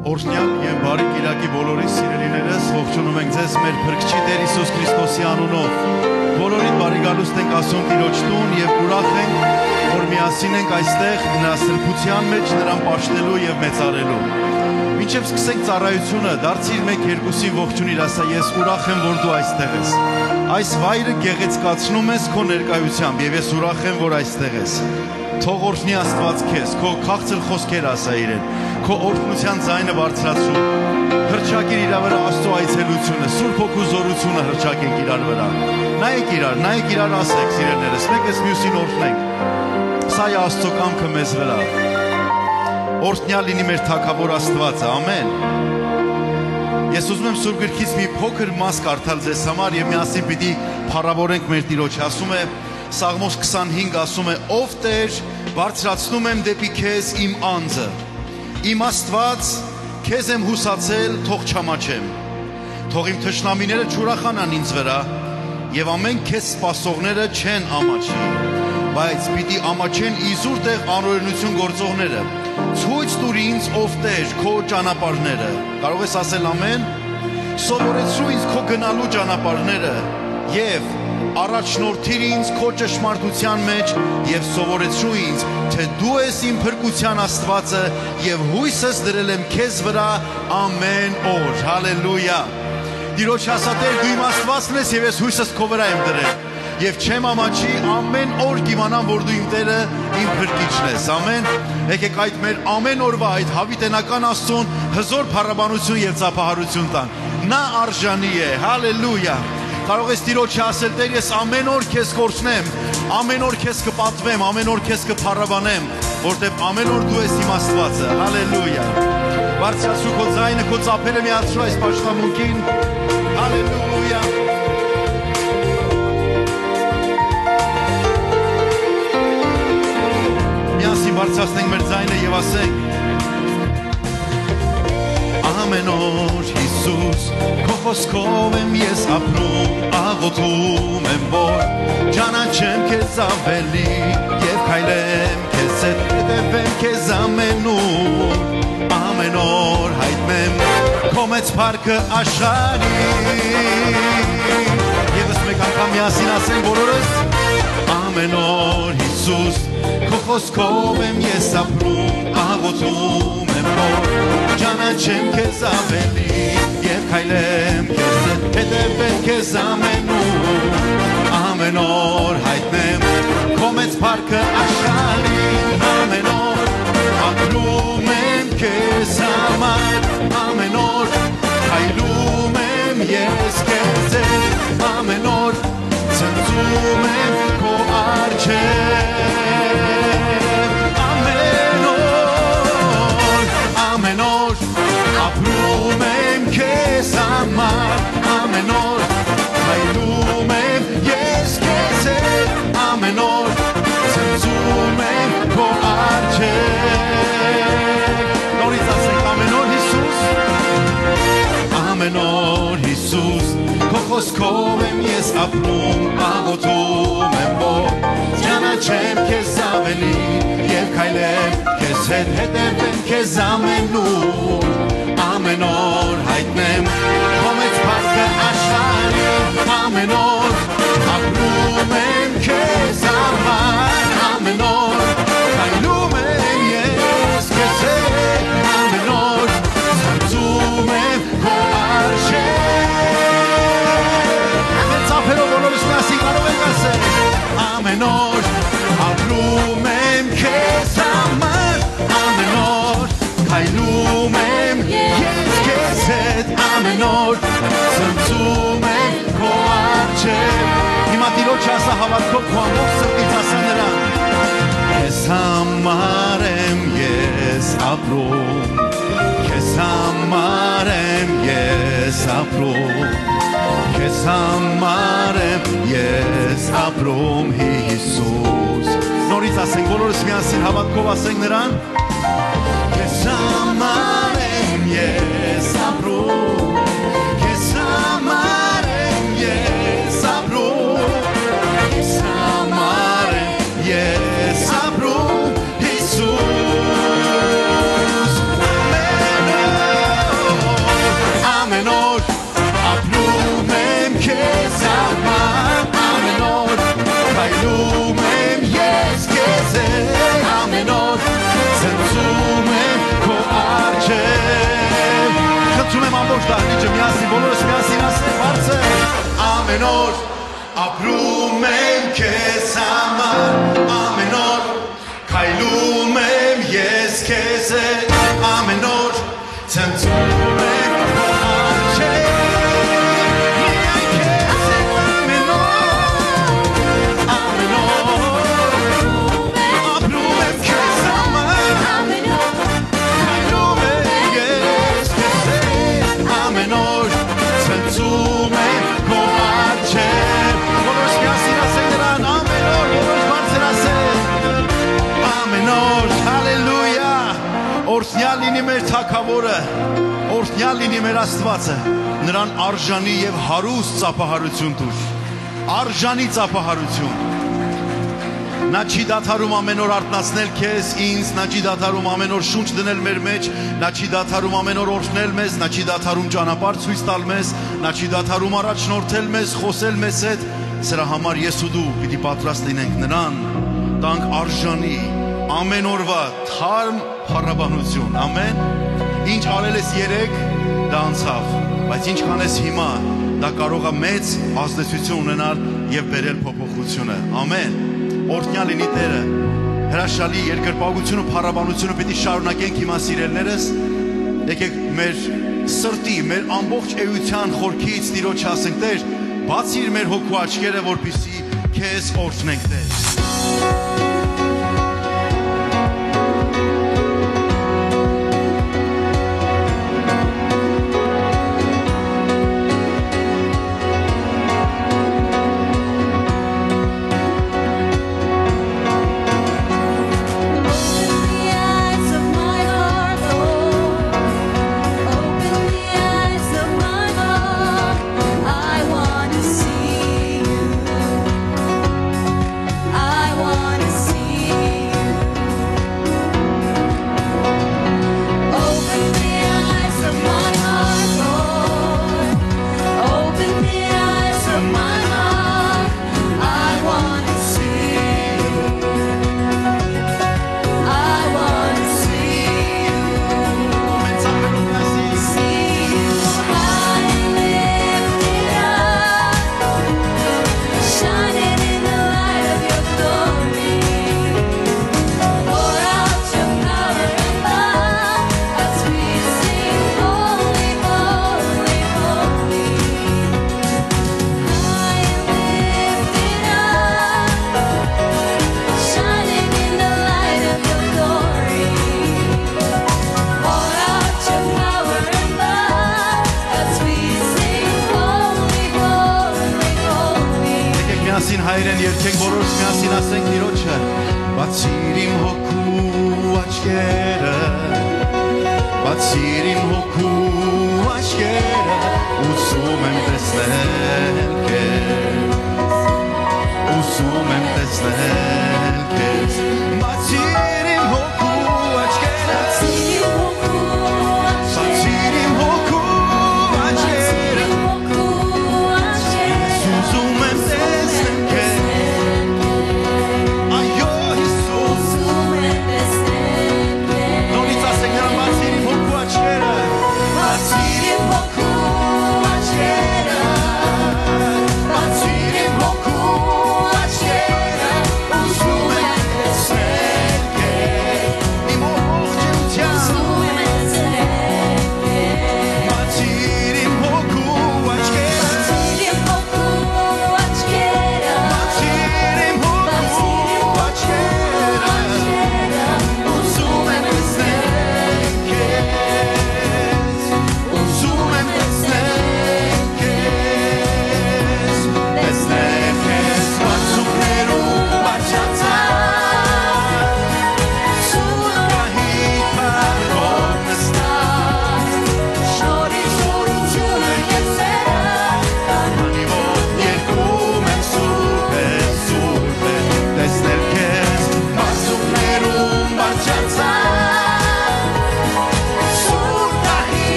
Օրհնյալ եւ բարի կիրակի բոլորիս սիրելիներս, ողջունում ենք ձեզ մեր Փրկչի Տեր Հիսուս Քրիստոսի անունով։ Բոլորին բարի գալուստ ենք ասում Տիրոջ տուն եւ ուրախ ենք, որ միասին ենք այստեղ նրա սրբության մեջ նրան պաշտելու եւ մեծարելու։ Մինչև սկսենք ծառայությունը, դարձիր 1-2-ի ողջունիր, ասա ես ուրախ եմ, որ դու այստեղ ես։ Այս վայրը գեղեցկացնում ես քո ներկայությամբ եւ ես ուրախ եմ, որ այստեղ ես։ Թող օրհնի Աստված քեզ, քո քաղցր խոսքեր ասա իրեն, քո օրհնության ձայնը բարձրացրու։ Հռչակիր իր վրա Աստծո այցելությունը, Սուրբ Հոգու զորությունը հռչակենք իրար վրա։ Նայեք իրար ասեք սիրելիներս, մեկս մյուսին օրհնենք։ Սա է Աստծո կամքը մեզ վրա։ Օրհնյալ լինի մեր Թագավոր Աստվածը, ամեն։ Ես ուզում եմ Սուրբ Գրքից մի փոքր մաս կարդալ ձեզ համար եւ միասին պիտի փառավորենք մեր Տիրոջ։ Ասում է Սաղմոս 25 ասում է. Ով Տեր, բարձրացնում եմ դեպի քեզ իմ անձը։ Իմ Աստված, քեզ եմ հուսացել, թող չամաչեմ։ Թող իմ թշնամիները չուրախանան ինձ վրա եւ ամեն քեզ սպասողները չեն ամաչի, բայց պիտի ամաչեն իզուր տեղ անօրենություն գործողները։ Ցույց տուր ինձ, ով Տեր, քո ճանապարհները։ Կարող ես ասել ամեն։ Սովորեցրու ինձ քո գնալու ճանապարհները եւ առաջնորդիր ինձ քո ճշմարտության մեջ եւ սովորեցրու ինձ, թե դու ես իմ փրկության Աստվածը եւ հույսս դրել եմ քեզ վրա ամեն օր։ Հալելույա։ Տիրոջ ասա Տեր, դու իմ Աստվածն ես եւ ես հույսս քո վրա եմ դրել։ Եվ չեմ ամաչի, ամեն օր կիմանամ, որ դու իմ Տերը, իմ Փրկիչն ես։ Ամեն։ Եկեք այդ մեր ամեն օրվա այդ հավիտենական Աստծուն հզոր փառաբանություն եւ ծափահարություն տան։ Նա արժանի է։ Հալելույա։ Կարող ես Տիրոջը ասել Տեր, ես ամեն օր քեզ կորցնեմ, ամեն օր քեզ կպատվեմ, ամեն օր քեզ կփառաբանեմ, որտեղ ամեն օր դու ես իմ Աստվածը։ Հալելույա։ Բարձրացրու քո ձայնը, քո ծափերը միացրու այս պաշտամունքին։ Հալելույա։ Միասին բարձրացնենք մեր ձայնը եւ ասենք. Ամեն օր Հիսուս, քո խոսքով եմ ես ապրում, աղոթում եմ, որ ճանաչեմ քեզ ավելի եւ քայլեմ քեզ հետ, հետևեմ քեզ ամենուր, ամեն օր հայտնեմ քո մեծ փառքը աշխարհին։ Եվս մեկ անգամ միասին ասենք բոլորս. Ամեն օր Հիսուս, քո խոսքով եմ ես ապրում, աղոթում եմ, որ ճանաչեմ քեզ ավելի եւ քայլեմ քեզ հետ, հետևեմ քեզ ամենուր, ամեն օր հայտնեմ քո մեծ փառքը աշխարհին, ամեն օր ապրում եմ քեզ համար, ամեն օր քայլում եմ ես քեզ հետ, ամեն օր ցնծում եմ քո առջև, ամեն օր ապրում եմ քեզ համար, ամեն օր քայլում եմ ես քեզ հետ, ամեն օր ցնծում եմ քո առջև։ Նորից ասենք ամեն օր Հիսուս, ամեն օր Հիսուս, քո խոսքով եմ ես ապրում, աղոթում եմ, որ ճանաչեմ քեզ ավելի եւ քայլեմ քեզ հետ, հետևեմ քեզ ամենուր, ամեն օր հայտնեմ քո մեծ փառքը աշխարհին, ամեն օր ապրում եմ քեզ համար, ամեն օր քայլում եմ ես քեզ հետ, ամեն օր ցնծում եմ քո առջև։ Ամեն ծափերով բոլորս միասին կարող ենք ասել. Ամեն օր ապրում եմ քեզ համար, ամեն օր քայլում եմ ես քեզ հետ, ամեն օր ցնծում եմ քո առջև։ Հիմա Տիրոջ ասա հավատքով քո ամբողջ սրտից ասա նրան. Քեզ համար եմ ես ապրում, քեզ համար եմ ես ապրում, քեզ համար եմ ես ապրում Հիսուս։ Նորից ասենք բոլորս միասին հավատքով ասենք նրան. Քեզ համար եմ ես ապրում, քեզ համար եմ ես ապրում, քեզ համար եմ ես ապրում Հիսուս։ Ամեն օր ամեն օր ապրում եմ քեզ համար ամեն օր քայլում եմ ես քեզ ամեն օր ցնցում եմ Օրհնյալ լինի մեր Թագավորը, օրհնյալ լինի մեր Աստվածը, նրան արժանի եւ հարուստ ծափահարություն տուր, արժանի ծափահարություն։ Նա չի դադարում ամեն օր արթնացնել քեզ, ինձ, նա չի դադարում ամեն օր շունչ դնել մեր մեջ, նա չի դադարում ամեն օր օրհնել մեզ, նա չի դադարում ճանապարհ ցույց տալ մեզ, նա չի դադարում առաջնորդել մեզ, խոսել մեզ հետ։ Սրա համար ես ու դու պիտի պատրաստ լինենք նրան, տանք արժանի ամեն օրվա թարմ փառաբանություն, ամեն։ Ինչ արել ես երեկ, դա անցավ, բայց ինչ կանես հիմա, դա կարող է մեծ ազդեցություն ունենալ եւ բերել փոփոխությունը, ամեն։ Օրհնյալ լինի Տերը, հրաշալի երկրպագությունը, փառաբանությունը պիտի շարունակենք հիմա սիրելներս, եկեք մեր սրտի, մեր ամբողջ էության խորքից Տիրոջ ասենք, Տեր, բացիր մեր հոգու աչքերը, որպեսզի քեզ օրհնենք, Տեր։ Հայրեն երկենք բոլորս միասին ասենք Տիրոջը, բացիր իմ հոգու աչքերը, բացիր իմ հոգու աչքերը, ուզում եմ տեսնել քեզ, ուզում եմ տեսնել քեզ, բացիր իմ հոգու աչքերը, բացիր իմ հոգու աչքերը, ուզում եմ տեսնել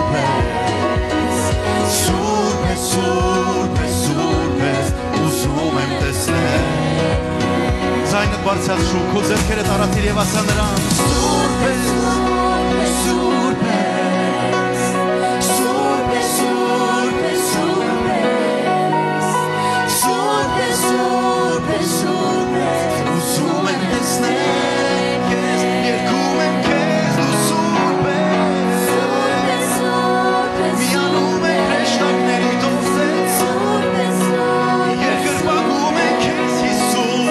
Surprise. բարձրացրու, քո ձեռքերը տարածիր եւ ասա նրան. Սուրբ ես, սուրբ ես, սուրբ ես, սուրբ ես, սուրբ ես, սուրբ ես, սուրբ ես, սուրբ ես, ուզում եմ տեսնել քեզ, երգում եմ քեզ, դու սուրբ ես, սուրբ ես, սուրբ ես, միանում ենք հրեշտակների դոստեց, սուրբ ես, երկրպագում ենք քեզ, Հիսուս,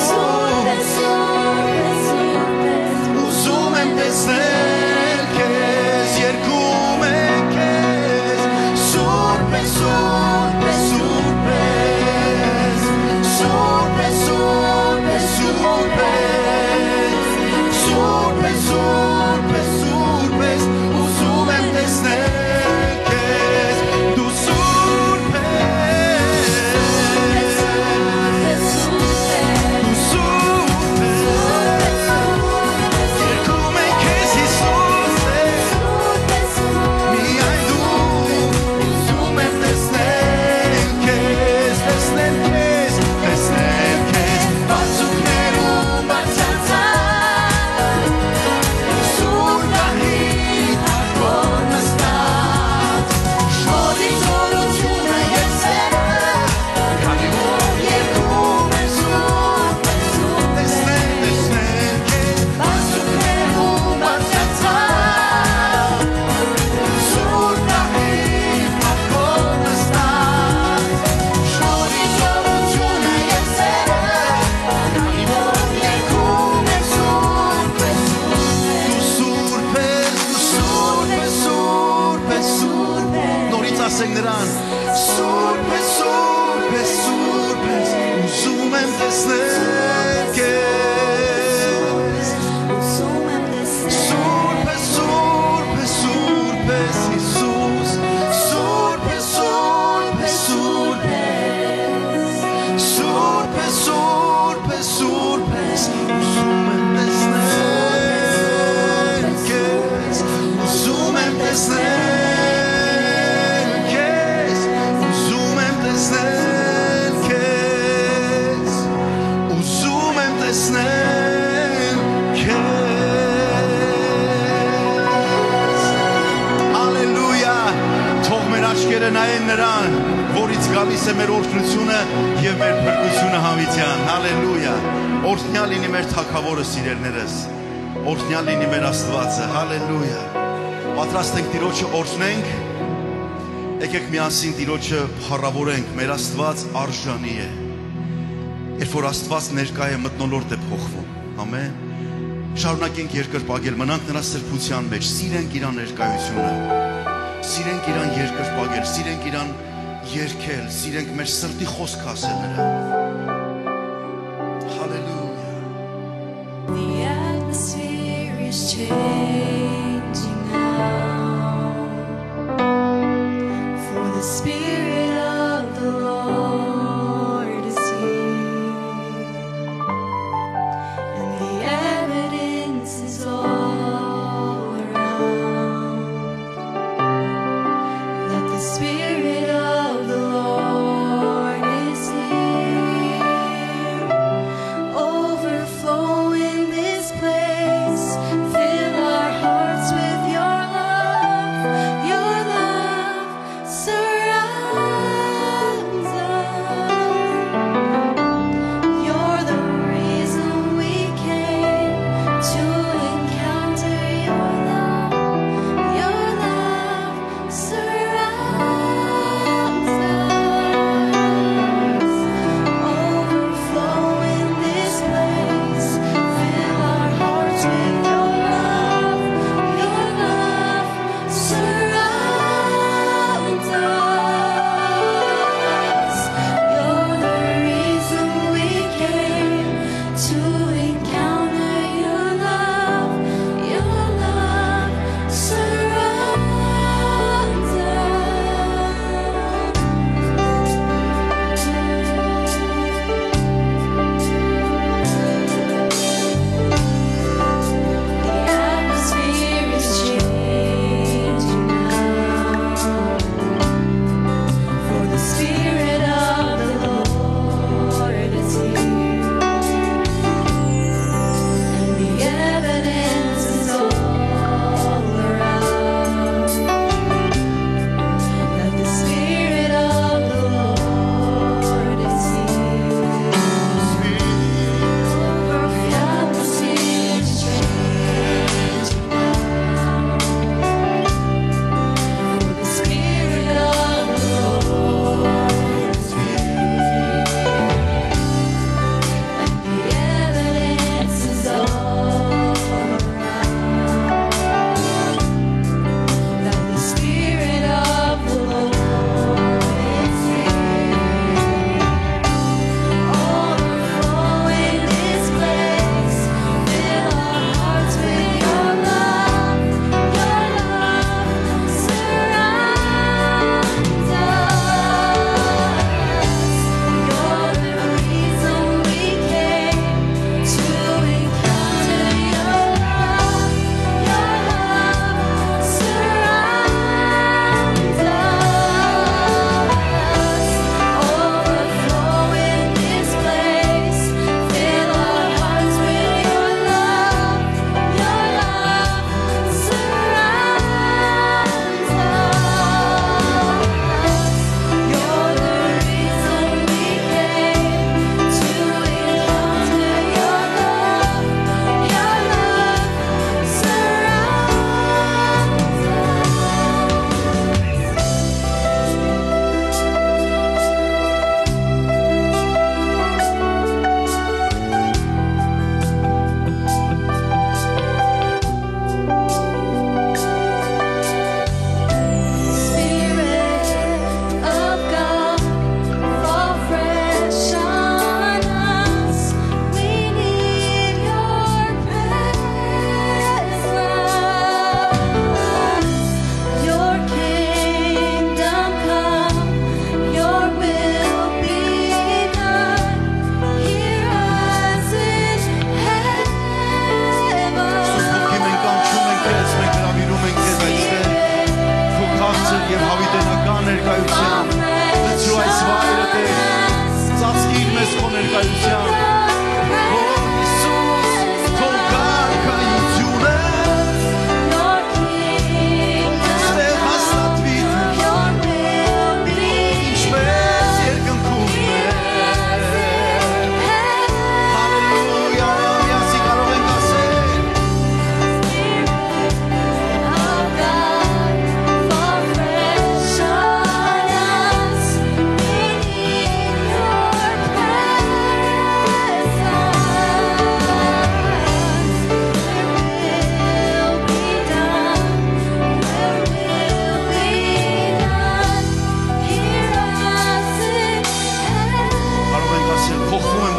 սուրբ ես, սուրբ ես, սուրբ ես, ուզում եմ տեսնել քեզ, երգում ենք քեզ, սուրբ ես, սուրբ ես, սուրբ ես, սուրբ ես, սուրբ ես, սուրբ ես, սուրբ ես, սուրբ ես, սուրբ ես, ուզում եմ տեսնել քեզ, դու սուրբ ես, դու սուրբ ես, երգում ենք քեզ, Հիսուս ես, միայն դու, ուզում եմ տեսնել քեզ, տեսնել քեզ, տեսնել քեզ, բացուկներում բարձրացած, սուրբ գահի ակոր նստած, շնորհի զորությունը և սերը, քանի որ երգում եմ սուրբ ես, սուրբ ես, տեսնել քեզ, բացուկներում բարձրացած, սուրբ գահի ակոր նստած, շնորհի զորությունը և սերը, քանի որ երգում եմ սուրբ ես, սուրբ ես, դու սուրբ ես, սուրբ ես, սուրբ ես, նորից ասենք նրան, սուրբ ես, սուրբ ես, սուրբ ես, ուզում եմ տեսնել քեզ, սուրբ ես, սուրբ ես, սուրբ ես, Հիսուս, սուրբ ես, սուրբ ես, սուրբ ես, սուրբ ես, սուրբ ես, սուրբ ես, ուզում եմ տեսնել քեզ, ուզում եմ տեսնել քեզ, ուզում եմ տեսնել քեզ, ուզում եմ տեսնել քեզ, հալելույա, թող մեր աչքերը նայեն նրան, որից գալիս է մեր օրհնությունը եւ մեր փրկությունը հավիտյան, հալելույա, օրհնյալ լինի մեր թագավորը, սիրելիներս, օրհնյալ լինի մեր Աստվածը, հալելույա, պատրաստ ենք Տիրոջը օրհնենք, եկեք միասին Տիրոջը փառավորենք, մեր Աստված արժանի է, երբ որ Աստված ներկա է, մթնոլորտ է փոխվում, ամեն, շարունակենք երկրպագել, մնանք նրա սրբության մեջ, սիրենք իրան ներկայությունը, սիրենք իրան երկրպագել, սիրենք իրան երգել, սիրենք մեր սրտի խոսք ասել նրան, հալելույա, The atmosphere is changing now, for the Spirit of the Lord is here, and the evidence is all around, that the Spirit of the Lord is here.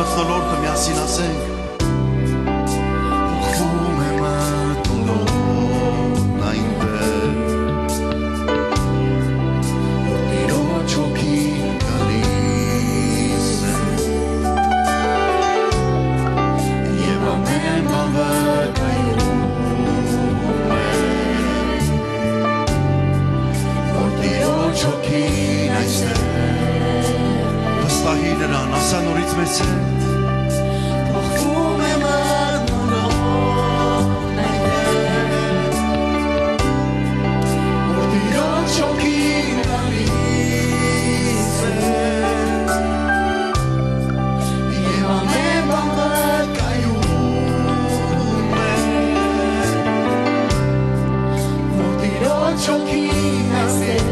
մթնոլորտը միասին ասենք Փոխվում է մթնոլորտն այնտեղ Որ Տիրոջ հոգին գալիս է Եվ ամեն բան վկայում է Որ Տիրոջ հոգին այստեղ Վստահի նրան, ասա նորից մեզ հետ Փոխվում է մթնոլորտն այնտեղ Որ Տիրոջ հոգին գալիս է Եվ ամեն բան վկայում է Որ Տիրոջ հոգին այստեղ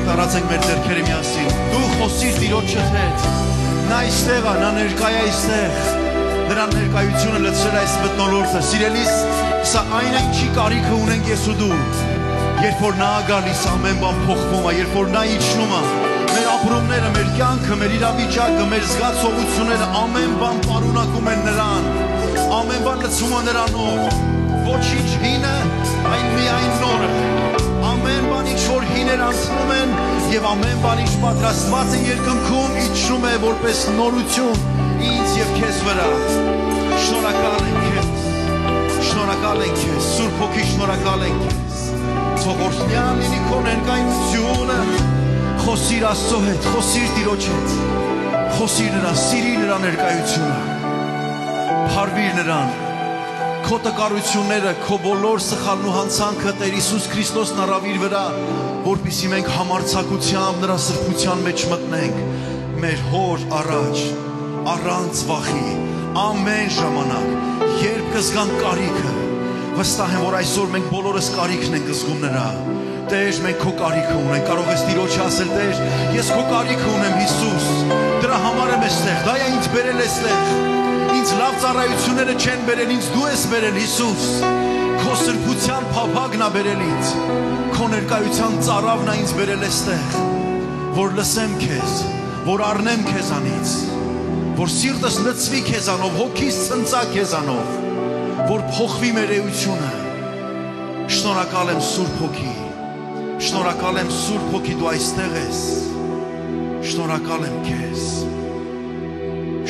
Տարածենք մեր ձեռքերը միասին Դու խոսիր Տիրոջը հետ Նա այստեղ է, նա ներկայ է այստեղ Նրա ներկայությունը լցրել այս մթնոլորտը Սիրելիս, սա այն ինչի կարիքը ունենք ես ու դու Երբ որ նա գալիս ամեն բան փոխվում է Երբ որ նա իջնում է Մեր ապրումները, մեր կյանքը, մեր իրավիճակը, մեր զգացողությունները ամեն բան պարունակում են նրան Ամեն բան լցում է նրանով Ոչինչ հինը, այն միայն նորը Ամեն բան ինչ որ հիներ անցնում են Եվ ամեն բան ինչ պատրաստված է երկնքում իջնում է որպես նորություն ինձ և քեզ վրա Շնորհակալ ենք քեզ Շնորհակալ ենք քեզ Սուրբ Հոգի շնորհակալ ենք քեզ Թող օրհնյալ լինի քո ներկայությունը Խոսիր Աստծո հետ, խոսիր Տիրոջ հետ Խոսիր նրան, սիրիր նրա ներկայությունը Փառվիր նրան Քո տկարությունները, քո բոլոր սխալն ու հանցանքը Տեր Հիսուս Քրիստոսն առավ իր վրա, որպեսզի մենք համարձակությամբ նրա սրբության մեջ մտնենք, մեր Հոր առաջ, առանց վախի, ամեն ժամանակ, երբ կզգանք կարիքը, վստահ եմ, որ այսօր մենք բոլորս կարիքն ենք զգում նրա։ Տեր, մենք քո կարիքը ունենք, կարող ես Տիրոջը ասել, Տեր, ես քո կարիքը ունեմ, Հիսուս, դրա համար եմ այստեղ, դա է ինձ բերել այստեղ։ Ինձ լավ ծառայությունները չեն բերել, ինձ դու ես բերել, Հիսուս, քո սրբության փափագն ա բերել ինձ, քո ներկայության ծառավն ա ինձ բերել այստեղ, որ լսեմ քեզ, որ առնեմ քեզանից, որ սիրտս լցվի քեզանով, հոգիս ցնծա քեզանով, որ փոխվի մեր էությունը։ Շնորհակալ եմ Սուրբ Հոգի, շնորհակալ եմ Սուրբ Հոգի, դու այստեղ ես, շնորհակալ եմ քեզ,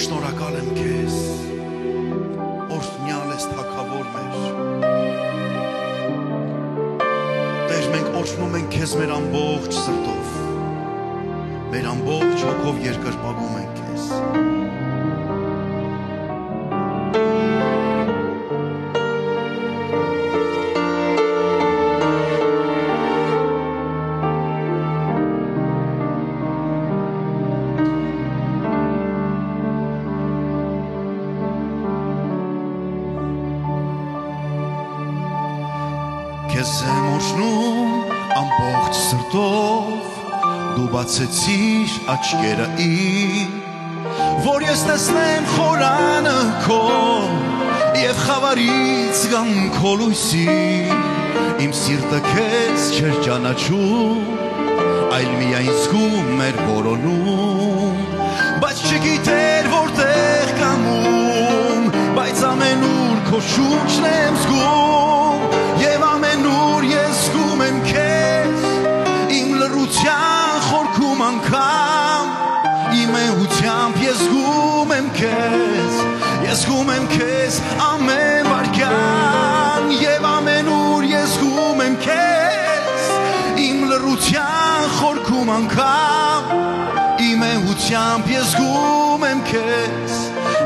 շնորհակալ եմ քեզ, օրհնյալ ես Թագավոր մեր։ Տեր, մենք օրհնում ենք քեզ մեր ամբողջ սրտով, մեր ամբողջ հոգով երկրպագում ենք քեզ։ Քեզ եմ օրհնում ամբողջ սրտով, դու բացեցիր աչքերը իմ, որ ես տեսնեմ խորանը քո և խավարից գամ քո լույսին, իմ սիրտը քեզ չէր ճանաչում, այլ միայն զգում էր որոնում, բայց չգիտեր որտեղ կամ ում, բայց ամենուր քո շունչն եմ զգում, և ամենուր ես զգում եմ քեզ, իմ լռության խորքում անգամ, իմ էությամբ ես զգում եմ քեզ ամեն վայրկյան և խորքում անգամ իմ էությամբ ես զգում եմ քեզ,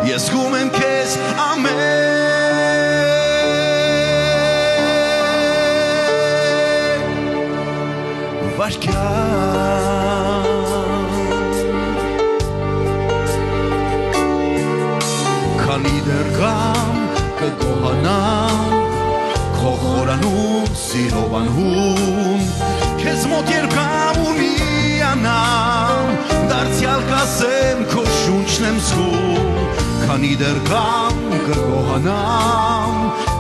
ես զգում եմ քեզ ամեն վարքյան քանի դեռ գամ կգոհանամ քո խորանուն սիրով անհուն քեզ մոտ երբ գամ ու միանամ դարձյալ կասեմ քո շունչն եմ զգում քանի դեռ գամ կգոհանամ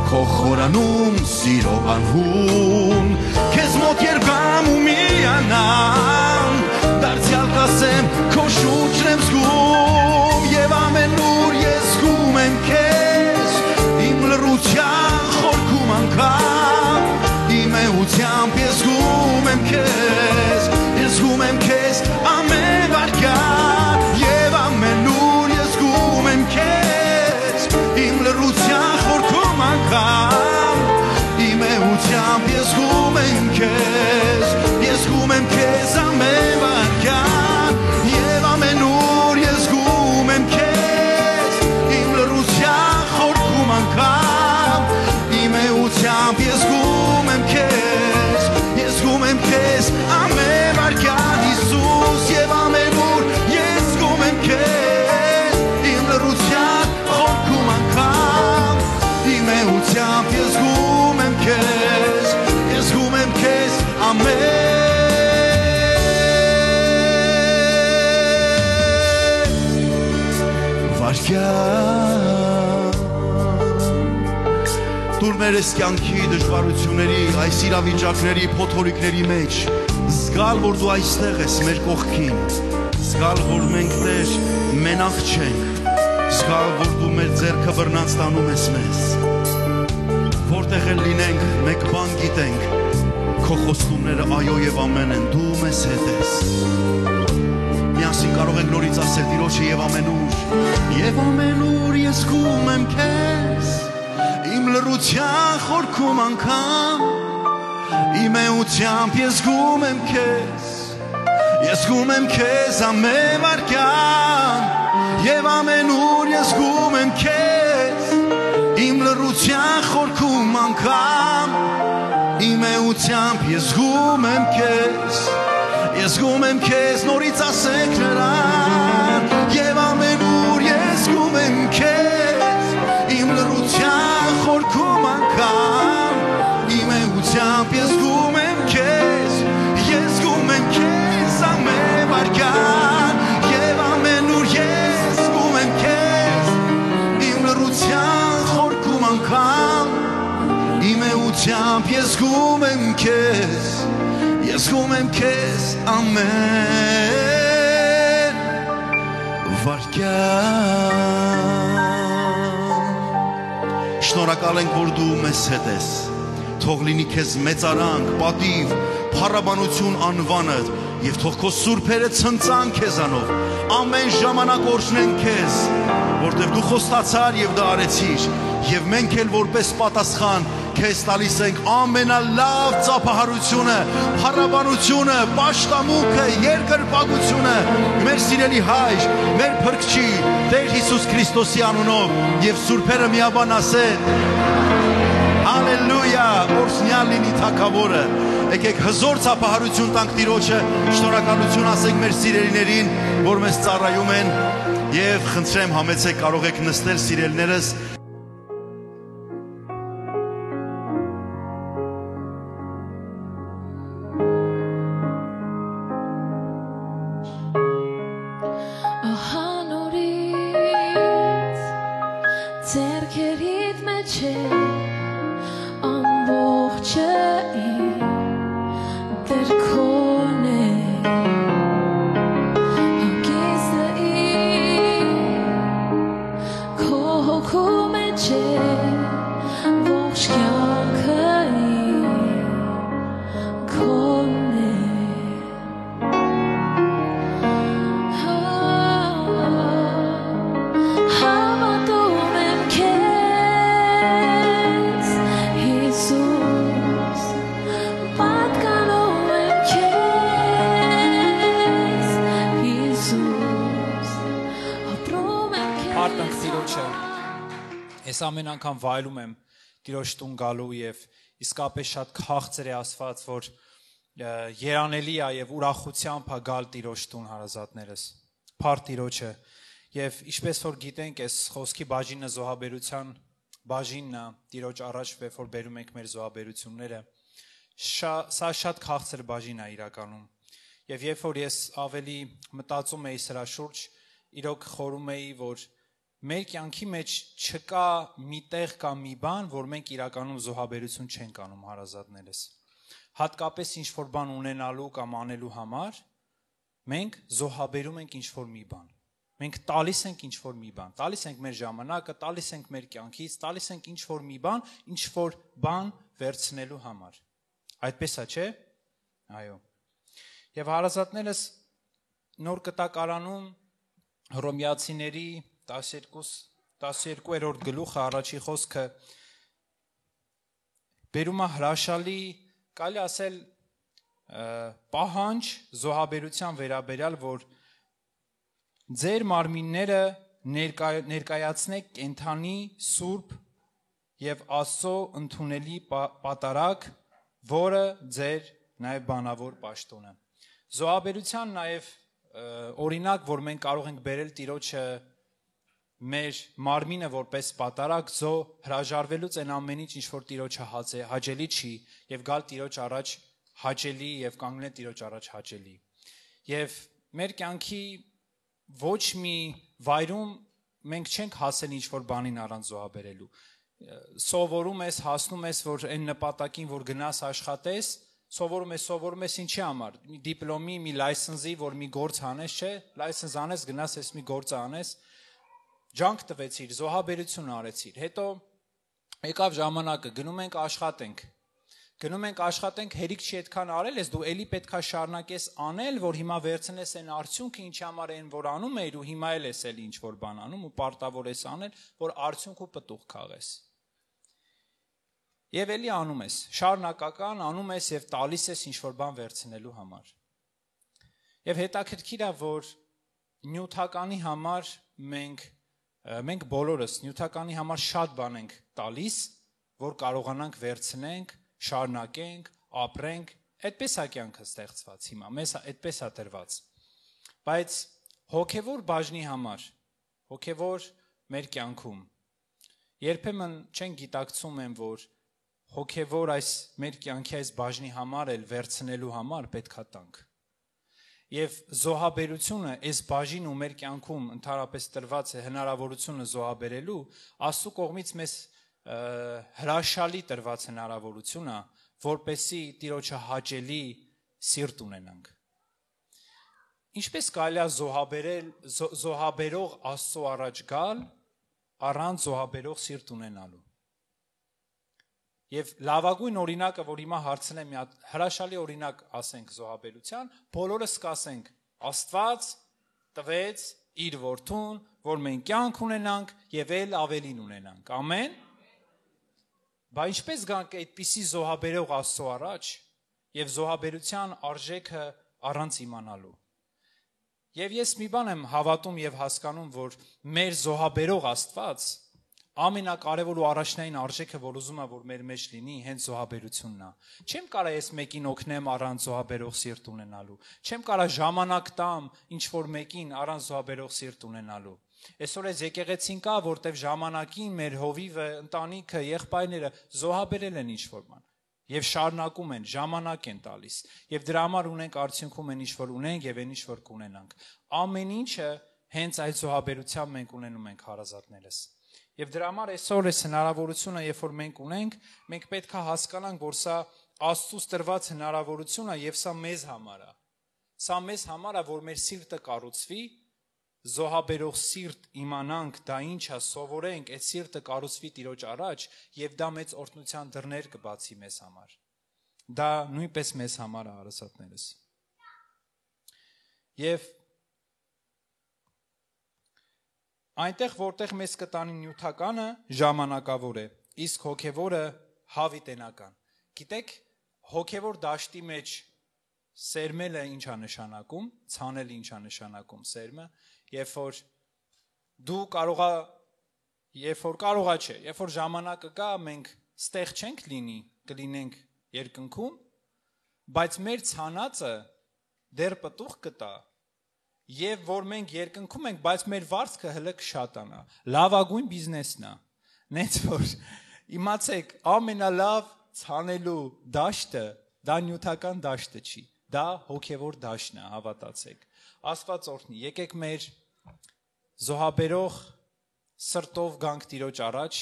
քո խորանուն սիրով անհուն քեզ մոտ երբ գամ ու միանամ դարձյալ կասեմ քո շունչն եմ զգում եւ ամենուր ես զգում եմ քեզ իմ լռության խորքում անգամ իմ էությամբ ես զգում եմ քեզ ես զգում եմ քեզ ամեն վարքյան եւ ամենուր ես զգում եմ քեզ իմ լռության խորքում անգամ իմ էությամբ ես զգում եմ քեզ ես զգում եմ քեզ ամեն վարքյան եւ ամենուր ես զգում եմ քեզ իմ լռության խորքում անգամ իմ էությամբ ես զգում եմ քեզ ես զգում եմ քեզ ամեն վարքյան Հիսուս եւ ամենուր ես զգում եմ քեզ իմ լռության խորքում անգամ իմ էությամբ ես զգում եմ քեզ ես զգում եմ քեզ ամեն վարքյան Դուր մեր այս կյանքի դժվարությունների, այս իրավիճակների, փոթորիկների մեջ զգալ, որ դու այստեղ ես մեր կողքին զգալ, որ մենք Տեր մենակ չենք զգալ, որ դու մեր ձեռքը բռնած տանում ես մեզ որտեղ էլ լինենք, մեկ բան գիտենք քո խոստումները այո եւ ամեն են դու մեզ հետ ես միասին կարող ենք նորից ասել Տիրոջը եւ ամենուր ես զգում եմ քեզ իմ լռության խորքում անգամ իմ էությամբ ես զգում եմ քեզ ես զգում եմ քեզ ամեն վարքյան եւ ամենուր ես զգում եմ քեզ իմ լռության խորքում անգամ իմ էությամբ ես զգում եմ քեզ ես զգում եմ քեզ նորից ասեք նրան եւ ամենուր ես զգում եմ քեզ իմ լռության խորքում անգամ իմ էությամբ ես զգում եմ քեզ ես զգում եմ քեզ ամեն վարքյան եւ ամենուր ես զգում եմ քեզ իմ լռության խորքում անգամ իմ էությամբ ես զգում եմ քեզ ես զգում եմ քեզ ամեն վարքյան Շնորհակալ ենք, որ դու մեզ հետ ես թող լինի քեզ մեծարանք, պատիվ, փառաբանություն անվանդ եւ թող քո սուրբերը ցնծան քեզանով ամեն ժամանակ օրհնեն քեզ որտեղ դու խոստացար եւ դա արեցիր եւ մենք էլ որպես պատասխան քեզ տալիս ենք ամենալավ ծափահարությունը, փառաբանությունը, պաշտամունքը, երկրպագությունը մեր սիրելի հայր, մեր փրկչի Տեր Հիսուս Քրիստոսի անունով եւ սուրբերը միաբան ասեն Հալելույա, օրհնյալ լինի Թագավորը եկեք հզոր ծափահարություն տանք Տիրոջը շնորհակալություն ասենք մեր սիրելիներին որ մեզ ծառայում են եւ խնդրեմ համեցեք կարող եք նստել սիրելիներս Ձեռքերիդ մեջ է ամբողջը Դեր քոն է հագիստը քո հոգում Ես ամեն անգամ վայելում եմ Տիրոջ տուն գալու եւ իսկապես շատ քաղցր է Աստված, որ երանելի է եւ ուրախությամբ է գալ Տիրոջ տուն հարազատներս։ Փառ Տիրոջը։ Եվ ինչպես որ գիտենք, այս խոսքի բաժինը զոհաբերության բաժինն է, Տիրոջ առաջ որ բերում ենք մեր զոհաբերությունները, սա շատ քաղցր բաժին է իրականում։ Եվ երբ որ ես ավելի մտածում էի սրա շուրջ, իրոք խորում էի, որ մեր կյանքի մեջ չկա մի տեղ կամ մի բան, որ մենք իրականում զոհաբերություն չենք անում հարազատներս։ Հատկապես ինչ-որ բան ունենալու կամ անելու համար մենք զոհաբերում ենք ինչ-որ մի բան։ Մենք տալիս ենք ինչ-որ մի բան, տալիս ենք մեր ժամանակը, տալիս ենք մեր կյանքից, տալիս ենք ինչ-որ մի բան, ինչ-որ բան վերցնելու համար։ Այդպես է, չէ՞։ Այո։ Եվ հարազատներս նոր կտակարանում Հռոմեացիների 12-րդ գլուխը առաջի խոսքը բերում է հրաշալի, կարելի ասել պահանջ զոհաբերության վերաբերյալ, որ ձեր մարմինները ներկայացնեք կենդանի, սուրբ եւ Աստծո ընդունելի պատարագ, որը ձեր նաեւ բանավոր պաշտոնը։ Զոհաբերության նաեւ օրինակ, որ մենք կարող ենք բերել Տիրոջը մեր մարմինը որպես պատարագ, հրաժարվելուց այն ամենից, ինչ որ Տիրոջը հաճելի չի, եւ գալ Տիրոջ առաջ հաճելի եւ կանգնել Տիրոջ առաջ հաճելի։ Եվ մեր կյանքի ոչ մի վայրում մենք չենք հասել ինչ-որ բանին առանց զոհաբերելու։ Սովորում ես, հասնում ես, որ այն նպատակին, որ գնաս աշխատես, սովորում ես ինչի համար։ Մի դիպլոմի, մի լայսենզի, որ մի գործ անես, չէ՞, լայսենզ անես, գնաս ես մի գործ անես, ջանք տվեցիր, զոհաբերություն արեցիր։ Հետո եկավ ժամանակը, գնում ենք աշխատենք, հերիք չի այդքան արել ես, դու էլի պետքա շարունակես անել, որ հիմա վերցնես այն արդյունքը, ինչի համար այն որ անում ես, ու հիմա էլ ես էլի ինչ որ բան անում ու պարտավոր ես անել, որ արդյունք ու պտուղ քաղես։ Եվ էլի անում ես, շարունակական անում ես եւ տալիս ես ինչ որ բան վերցնելու համար։ Եվ հետաքրքիր է, որ նյութականի համար մենք բոլորս նյութականի համար շատ բան ենք տալիս, որ կարողանանք վերցնենք, շարունակենք, ապրենք, այդպես է կյանքը ստեղծված հիմա, մեզ այդպես է տրված։ Բայց հոգևոր բաժնի համար, հոգևոր մեր կյանքում երբեմն չեն գիտակցում են, որ հոգևոր այս մեր կյանքի այս բաժնի համար էլ վերցնելու համար պետքա տանք։ Եվ զոհաբերությունը այս բաժին ու մեր կյանքում ընդհանրապես տրված է հնարավորությունը զոհաբերելու, Աստծո կողմից մեզ հրաշալի տրված հնարավորություն է, որպեսզի Տիրոջը հաճելի սիրտ ունենանք։ Ինչպես կարելի է զոհաբերող Աստծո առաջ գալ առանց զոհաբերող սիրտ ունենալու։ Եվ լավագույն օրինակը, որ հիմա հարցնեմ մի հատ հրաշալի օրինակ ասենք զոհաբերության, բոլորս կասենք Աստված տվեց իր որդուն, որ մենք կյանք ունենանք եւ էլ ավելին ունենանք։ Ամեն։ Բայց ինչպես գանք այդպիսի զոհաբերող Աստծո առաջ եւ զոհաբերության արժեքը առանց իմանալու։ Եվ ես մի բան եմ հավատում եւ հասկանում, որ մեր զոհաբերող Աստված ամենակարևոր ու առաջնային արժեքը, որ ուզում է, որ մեր մեջ լինի, հենց զոհաբերությունն է։ Չեմ կարա ես մեկին օգնեմ առանց զոհաբերող սիրտ ունենալու։ Չեմ կարա ժամանակ տամ ինչ-որ մեկին առանց զոհաբերող սիրտ ունենալու։ Այսօր այս եկեղեցին կա, որտեվ ժամանակին մեր հովիվը, ընտանիքը, եղբայրները զոհաբերել են ինչ-որ բան։ Եվ շարունակում են, ժամանակ են տալիս։ Եվ դրա համար ունենք արդյունքում են ինչ-որ ունենք եւ այն ինչ-որ կունենանք։ Ամեն ինչը հենց այդ զոհաբերությամբ մենք ունենում ենք հարազատներս։ Եվ դրա համար այսօր այս հնարավորությունը, երբ որ մենք ունենք, մենք պետք է հասկանանք, որ սա Աստծուց տրված հնարավորություն է եւ սա մեզ համար է։ Սա մեզ համար է, որ մեր սիրտը կառուցվի, զոհաբերող սիրտ իմանանք, դա ինչ է, սովորենք, այդ սիրտը կառուցվի Տիրոջ առաջ եւ դա մեծ օրհնության դռներ կբացի մեզ համար։ Դա նույնպես մեզ համար է հարազատներս։ Եվ այնտեղ, որտեղ մեզ կտանի նյութականը, ժամանակավոր է, իսկ հոգևորը հավիտենական։ Գիտեք, հոգևոր դաշտի մեջ սերմելը ինչ է նշանակում, ցանելը ինչ է նշանակում սերմը, երբ որ դու կարողա երբ որ կարողա չէ, երբ որ ժամանակը կա, մենք ստեղ չենք կլինենք երկնքում, բայց մեր ցանածը դեռ պտուղ կտա, եւ որ մենք երկնքում ենք, բայց մեր վարձքը հələ կշատանա։ Լավագույն բիզնեսն է։ Նենց որ իմացեք, ամենալավ ցանելու դաշտը դա նյութական դաշտը չի, դա հոգևոր դաշտն է, հավատացեք։ Աստված օրհնի, եկեք մեր զոհաբերող սրտով գանք Տիրոջ առաջ,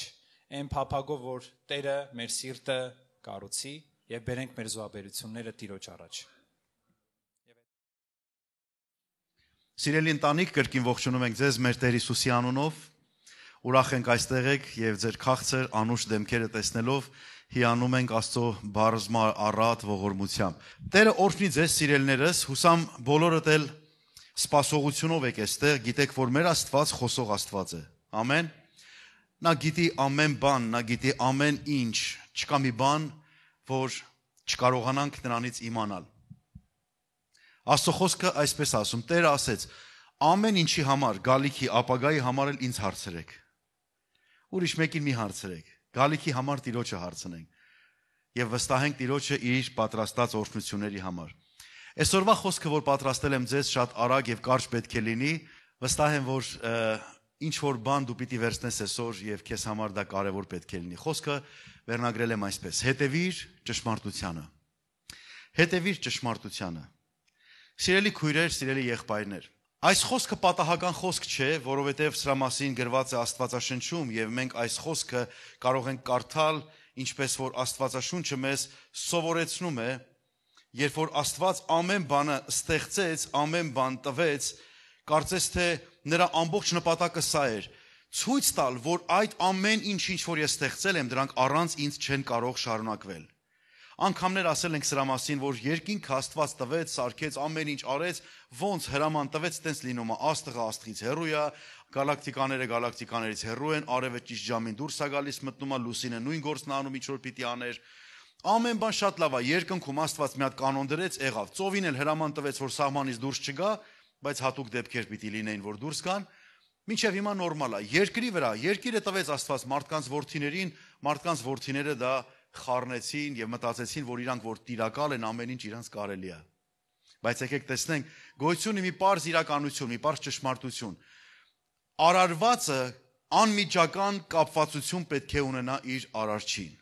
այն փափագով, որ Տերը մեր սիրտը կառուցի եւ բերենք մեր զոհաբերությունները Տիրոջ առաջ։ Սիրելի ընտանիք, կրկին ողջունում ենք ձեզ մեր Տեր Հիսուսի անունով։ Ուրախ ենք այստեղ եք եւ ձեր քաղցր անուշ դեմքերը տեսնելով հիանում ենք Աստծո բարձր առատ ողորմությամբ։ Տերը օրհնի ձեզ սիրելիներս, հուսամ բոլորդ էլ սպասողությունով եք այստեղ, գիտեք, որ մեր Աստված խոսող Աստված է։ Ամեն։ Նա գիտի ամեն բան, նա գիտի ամեն ինչ, չկա մի բան, որ չկարողանանք նրանից իմանալ։ Աստծո խոսքը այսպես ասում, Տերը ասեց. ամեն ինչի համար, գալիքի, ապագայի համար էլ ինձ հարցրեք։ Ուրիշ մեկին մի հարցրեք, գալիքի համար Տիրոջը հարցնենք եւ վստահենք Տիրոջը իր պատրաստած օրհնությունների համար։ Այսօրվա խոսքը, որ պատրաստել եմ ձեզ, շատ արագ եւ կարճ պետք է լինի, վստահ եմ, որ ինչ որ բան դու պիտի վերցնես այսօր եւ քեզ համար դա կարեւոր պետք է լինի։ Խոսքը վերնագրել եմ այսպես. հետևիր ճշմարտությանը։ Հետևիր ճշմարտությանը։ Սիրելի քույրեր, սիրելի եղբայրներ, այս խոսքը պատահական խոսք չէ, որովհետև սրա մասին գրված է Աստվածաշնչում եւ մենք այս խոսքը կարող ենք կարդալ, ինչպես որ Աստվածաշունչը մեզ սովորեցնում է, երբ որ Աստված ամեն բանը ստեղծեց, ամեն բան տվեց, կարծես թե նրա ամբողջ նպատակը սա էր. ցույց տալ, որ այդ ամեն ինչ որ ես ստեղծել եմ, դրանք առանց ինձ չեն կարող շարունակվել։ Անգամներ ասել ենք սրա մասին, որ երկինքը Աստված տվեց, սարքեց, ամեն ինչ արեց, ոնց հրաման տվեց, տենց լինում է, աստղը աստղից հեռու է, գալակտիկաները գալակտիկաներից հեռու են, արևը ճիշտ ժամին դուրս է գալիս, մտնում է, լուսինը նույն գործն անում, ինչ որ պիտի աներ։ Ամեն բան շատ լավ է, երկնքում Աստված մի հատ կանոն դրեց, եղավ, ծովին էլ հրաման տվեց, որ սահմանից դուրս չգա, բայց հատուկ դեպքեր պիտի լինեին, որ դուրս գան, մինչև հիմա նորմալ է։ Երկրի վրա, երկիրը տվեց Աստված մարդկանց որդիներին, մարդկանց որդիները դա խառնեցին եւ մտածեցին, որ իրանք որ տիրակալ են, ամեն ինչ իրանք կարելի է։ Բայց եկեք տեսնենք, գոյություն ունի մի պարզ իրականություն, մի պարզ ճշմարտություն։ Արարվածը անմիջական կապվածություն պետք է ունենա իր արարչին։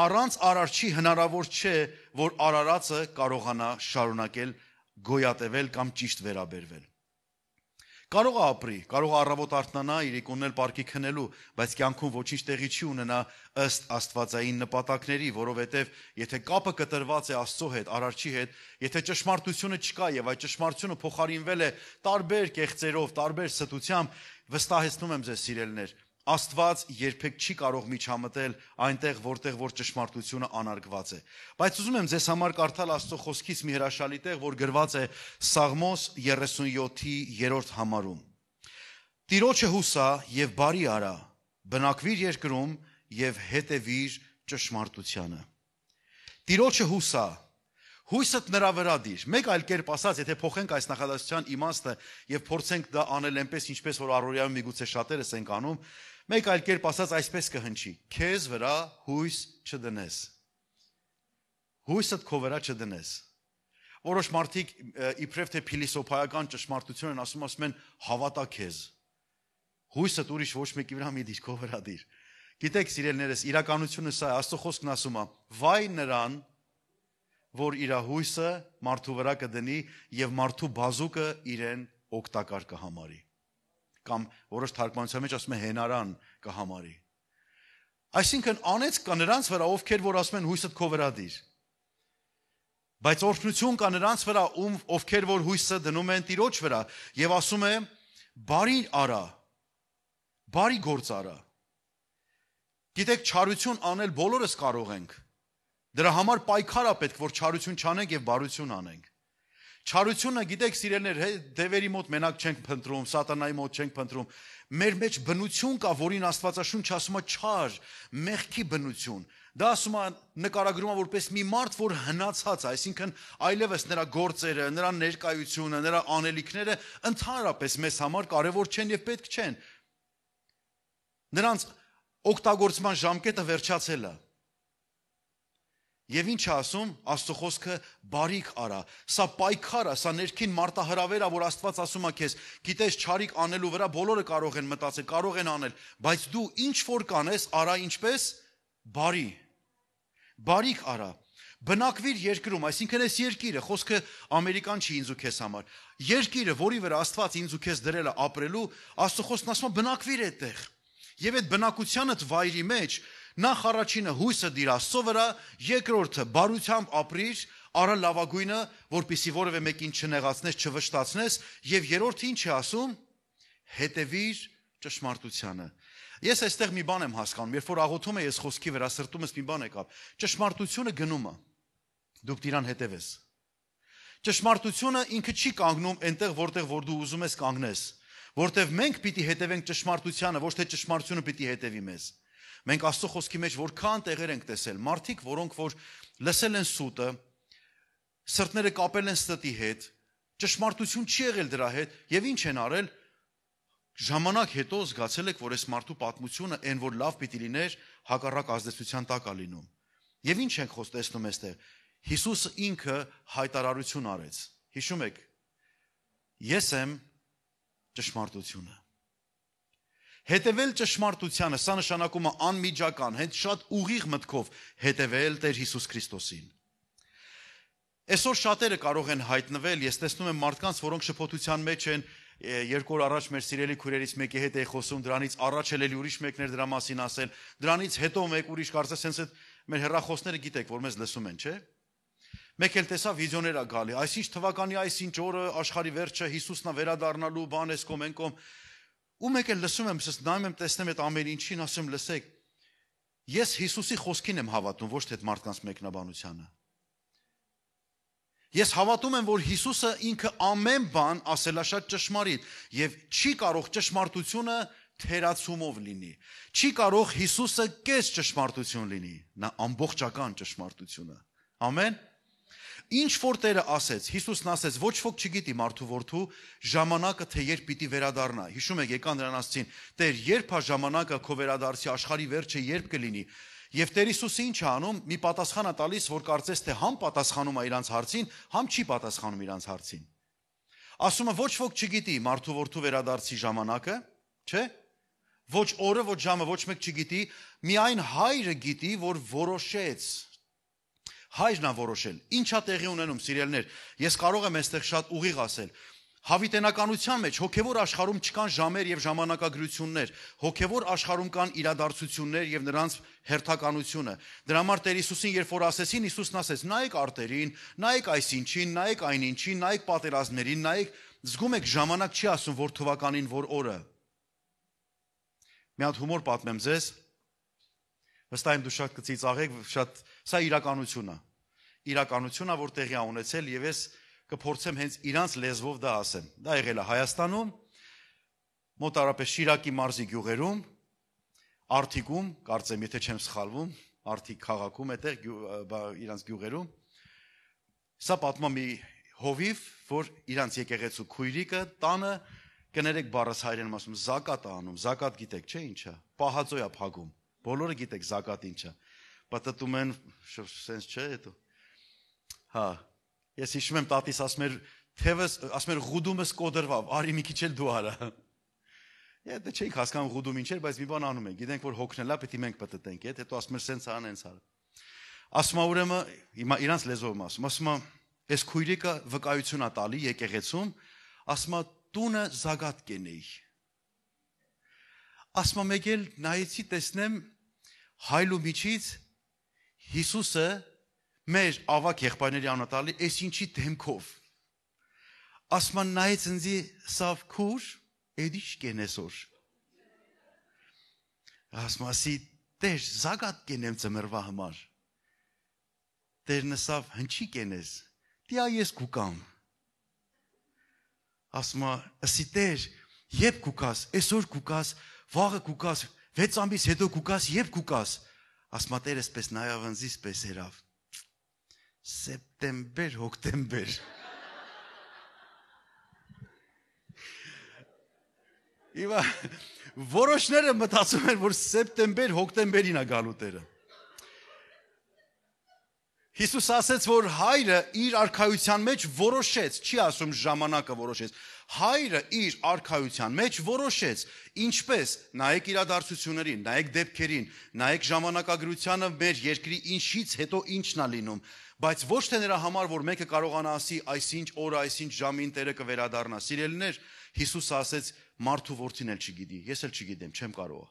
Առանց արարչի հնարավոր չէ, որ արարածը կարողանա շարունակել գոյատևել կամ ճիշտ վերաբերվել։ Կարող է ապրի, կարող է առավոտ արթնանա, իրիկունն էլ պարկի քնելու, բայց կյանքում ոչինչ տեղի չի ունենա ըստ աստվածային նպատակների, որովհետև եթե կապը կտրված է Աստծո հետ, արարչի հետ, եթե ճշմարտությունը չկա եւ այդ ճշմարտությունը փոխարինվել է տարբեր կեղծերով, տարբեր ստությամբ, վստահեցնում եմ ձեզ սիրելիներ, Աստված երբեք չի կարող միջամտել այնտեղ, որտեղ որ ճշմարտությունը անարգված է։ Բայց ուզում եմ ձեզ համար կարդալ Աստծո խոսքից մի հրաշալի տեղ, որ գրված է Սաղմոս 37-ի 3-րդ համարում։ Տիրոջը հուսա եւ բարի արա, բնակվիր երկրում եւ հետևիր ճշմարտությանը։ Տիրոջը հուսա, հույսդ նրա վրա դիր։ Մեկ այլ կերպ ասած, եթե փոխենք այս նախադասության իմաստը եւ փորձենք դա անել այնպես, ինչպես որ առօրյայում միգուցե շատերս ենք անում, մեկ այլ կերպ ասած այսպես կհնչի. քեզ վրա հույս չդնես։ Հույսդ քո վրա չդնես։ Որոշ մարդիկ իբրև թե փիլիսոփայական ճշմարտություն են ասում են հավատա քեզ։ Հույսդ ուրիշ ոչ մեկի վրա մի դիր, քո վրա դիր։ Գիտեք, սիրելիներս, իրականությունը սա է, Աստծո խոսքն ասում է. վայ նրան, որ իր հույսը մարդու վրա կդնի եւ մարդու բազուկը իրեն օգտակար կհամարի։ Կամ որոշ թարգմանության մեջ ասում է հենարան կհամարի։ Այսինքն անեց կա նրանց վրա, ովքեր որ ասում են հույսդ քո վրա դիր։ Բայց օրհնություն կա նրանց վրա, ովքեր որ հույսը դնում են Տիրոջ վրա եւ ասում է բարի արա, բարի գործ արա։ Գիտեք, չարություն անել բոլորս կարող ենք։ Դրա համար պայքար է պետք, որ չարություն չանենք եւ բարություն անենք։ Չարությունը, գիտեք, սիրելիներ, դևերի մոտ մենակ չենք փնտրում, սատանայի մոտ չենք փնտրում։ Մեր մեջ բնություն կա, որին Աստվածաշունչը ասում է չար, մեղքի բնություն։ Դա ասում է նկարագրում է որպես մի մարդ, որ հնացած է, այսինքն այլևս նրա գործերը, նրա ներկայությունը, նրա անելիքները ընդհանրապես մեզ համար կարևոր չեն եւ պետք չեն։ Նրանց օգտագործման ժամկետը վերջացել է։ Եվ ինչ է ասում, Աստծո խոսքը բարիք արա, սա պայքար է, սա ներքին մարտահրավեր է, որ Աստված ասում է քեզ, գիտես, չարիք անելու վրա բոլորը կարող են մտածել, կարող են անել, բայց դու ինչ որ կանես, արա ինչպես բարի, բարիք արա, բնակվիր երկրում, այսինքն այս երկիրը, խոսքը ամերիկան չի ինձ ու քեզ համար, երկիրը, որի վրա Աստված ինձ ու քեզ դրել է ապրելու, Աստծո խոսքն ասում է բնակվիր այդտեղ, եւ այդ բնակությանդ վայրի մեջ նախ առաջինը հույսը դիր Աստծո վրա, երկրորդը բարությամբ ապրիր, արա լավագույնը, որպեսզի որևէ մեկին չնեղացնես, չվշտացնես, եւ երրորդը ինչ է ասում, հետևիր ճշմարտությանը։ Ես այստեղ մի բան եմ հասկանում, երբ որ աղոթում եմ ես խոսքի վրա, սրտումս մի բան եկավ, ճշմարտությունը գնում է, դուք դրան հետևես։ Ճշմարտությունը ինքը չի կանգնում այնտեղ, որտեղ որ դու ուզում ես կանգնես, որտեղ մենք պիտի հետևենք ճշմարտությանը, ոչ թե ճշմարտությունը պիտի հետևի մեզ։ Մենք Աստծո խոսքի մեջ որքան տեղեր ենք տեսել, մարդիկ, որոնք որ լսել են սուտը, սրտները կապել են ստի հետ, ճշմարտություն չի եղել դրա հետ, եւ ինչ են արել, ժամանակ հետո զգացել եք, որ այս մարդու պատմությունը այն որ լավ պիտի լիներ, հակառակ ազդեցության տակ է լինում։ Եվ ինչ ենք խոստեցնում այստեղ։ Հիսուսը ինքը հայտարարություն արեց։ Հիշում եք։ Ես եմ ճշմարտությունը։ Հետևել ճշմարտությանը, սա նշանակում է անմիջական, հենց շատ ուղիղ մտքով հետևել Տեր Հիսուս Քրիստոսին։ Այսօր շատերը կարող են հայտնվել, ես տեսնում եմ մարդկանց, որոնք շփոթության մեջ են, 2 օր առաջ մեր սիրելի քույրերից մեկի հետ էի խոսում, դրանից առաջ էլ ուրիշ մեկներ դրա մասին ասել, դրանից հետո մեկ ուրիշ կարծես հենց այդ մեր հեռախոսները գիտեք, որ մեզ լսում են, չէ՞։ Մեկ էլ տեսա վիդեոներ ա գալի, այսինչ թվականի այսինչ օրը աշխարհի վերջը Հիսուսն է վերադառնալու, բան էս կոմ ենկոմ։ Ու մեկ էլ լսում եմ, նայում եմ, տեսնեմ այդ ամեն ինչին, ասում լսեք, ես Հիսուսի խոսքին եմ հավատում, ոչ թե այդ մարդկանց մեկնաբանությանը։ Ես հավատում եմ, որ Հիսուսը ինքը ամեն բան ասել է շատ ճշմարիտ եւ չի կարող ճշմարտությունը թերացումով լինի։ Չի կարող Հիսուսը կես ճշմարտություն լինի, նա ամբողջական ճշմարտությունը։ Ամեն։ Ինչ որ Տերը ասեց, Հիսուսն ասեց, ոչ ոք չգիտի մարդու որդու ժամանակը թե երբ պիտի վերադառնա։ Հիշում եք, եկան նրան ասեցին, Տեր, երբ է ժամանակը քո վերադարձի աշխարհի վերջը երբ կլինի։ Եվ Տեր Հիսուսը ինչ է անում, մի պատասխան է տալիս, որ կարծես թե համ պատասխանում է իրանց հարցին, համ չի պատասխանում իրանց հարցին։ Ասում է, ոչ ոք չգիտի մարդու որդու վերադարձի ժամանակը, չէ՞։ Ոչ օրը, ոչ ժամը, ոչ մեկ չգիտի, միայն Հայրը գիտի, որ որոշեց։ Հայրն է որոշել։ Ինչ է տեղի ունենում, սիրելներ։ Ես կարող եմ այստեղ շատ ուղիղ ասել։ Հավիտենականության մեջ հոգևոր աշխարհում չկան ժամեր եւ ժամանակագրություններ։ Հոգևոր աշխարհում կան իրադարձություններ եւ նրանց հերթականությունը։ Դրա համար Տեր Հիսուսին երբ որ ասեցին, Հիսուսն ասեց. նայեք արտերին, նայեք այսինչին, նայեք այնինչին, նայեք պատերազմներին, նայեք, զգում եք ժամանակ չի ասում որ թվականին, որ օրը։ Մի հատ հումոր պատմեմ ձեզ։ Վստահ եմ դու շատ կծիծաղեք, շատ սա իրականություն է։ Իրականություն է, որ տեղի է ունեցել եւ ես կփորձեմ հենց իրանց լեզվով դա ասեմ։ Դա եղել է Հայաստանում, մոտարապես Շիրակի մարզի գյուղերում, Արթիկում, կարծեմ, եթե չեմ սխալվում, Արթիկ քաղաքում այդտեղ իրանց գյուղերում։ Սա պատմում մի հովիվ, որ իրանց եկեղեցու քույրիկը տանը կներեք բառս հայերենում ասում զակատ է անում, զակատ գիտեք, չէ՞ ինչա։ Պահածոյա փագում։ Բոլորը գիտեք զակատ ինչա։ Պատտում են, սենց չէ՞ հետո։ Հա, ես հիշում եմ տատիս ասում էր, թևս, ասում էր ղուդումս կոդրվավ, արի մի քիչ էլ դու արա։ Եթե չէիք հասկանում ղուդում ինչ էր, բայց մի բան անում ենք, գիտենք որ հոգնելա, պետք է մենք պատտենք, հետո ասում էր սենց ան, հենց արա։ Ասում է ուրեմն, հիմա իրանց լեզվով ասում է, այս քույրիկը վկայություն է տալի եկեղեցում, ասում է տունը զագատ կենեի։ Ասում է մեկ էլ նայեցի տեսնեմ հայլու միջից Հիսուսը մեր ավակ եղբայրների անատալի այս ինչի դեմքով։ Ասում է նայեց ինձի սավ քուր, էդիշ կենեսոր։ Ասում ասի Տեր զագատ կենեմ ծմրվա համար։ Տերն ասավ հնչի կենես, դիա ես կուկամ։ Ասում ասի Տեր, երբ կուկաս, այսօր կուկաս, վաղը կուկաս, 6 ամիս հետո կուկաս, երբ կուկաս։ Ասում Տեր էսպես նայավ ինձ պես երավ։ Սեպտեմբեր, հոկտեմբեր։ Իվա որոշները մտածում են, որ սեպտեմբեր, հոկտեմբերին է գալու Տերը։ Հիսուս ասեց, որ հայրը իր արքայության մեջ որոշեց, չի ասում ժամանակը որոշեց։ Հայրը իր արքայության մեջ որոշեց, ինչպես նայեք իրադարձություններին, նայեք դեպքերին, նայեք ժամանակագրությանը մեր երկրի ինչից հետո ինչն է լինում, բայց ոչ թե նրա համար, որ մեկը կարողանա ասի այսինչ օրը, այսինչ ժամին Տերը կվերադառնա։ Սիրելիներ, Հիսուսը ասեց, մարդու որդին էլ չգիտի, ես էլ չգիտեմ, չեմ կարող։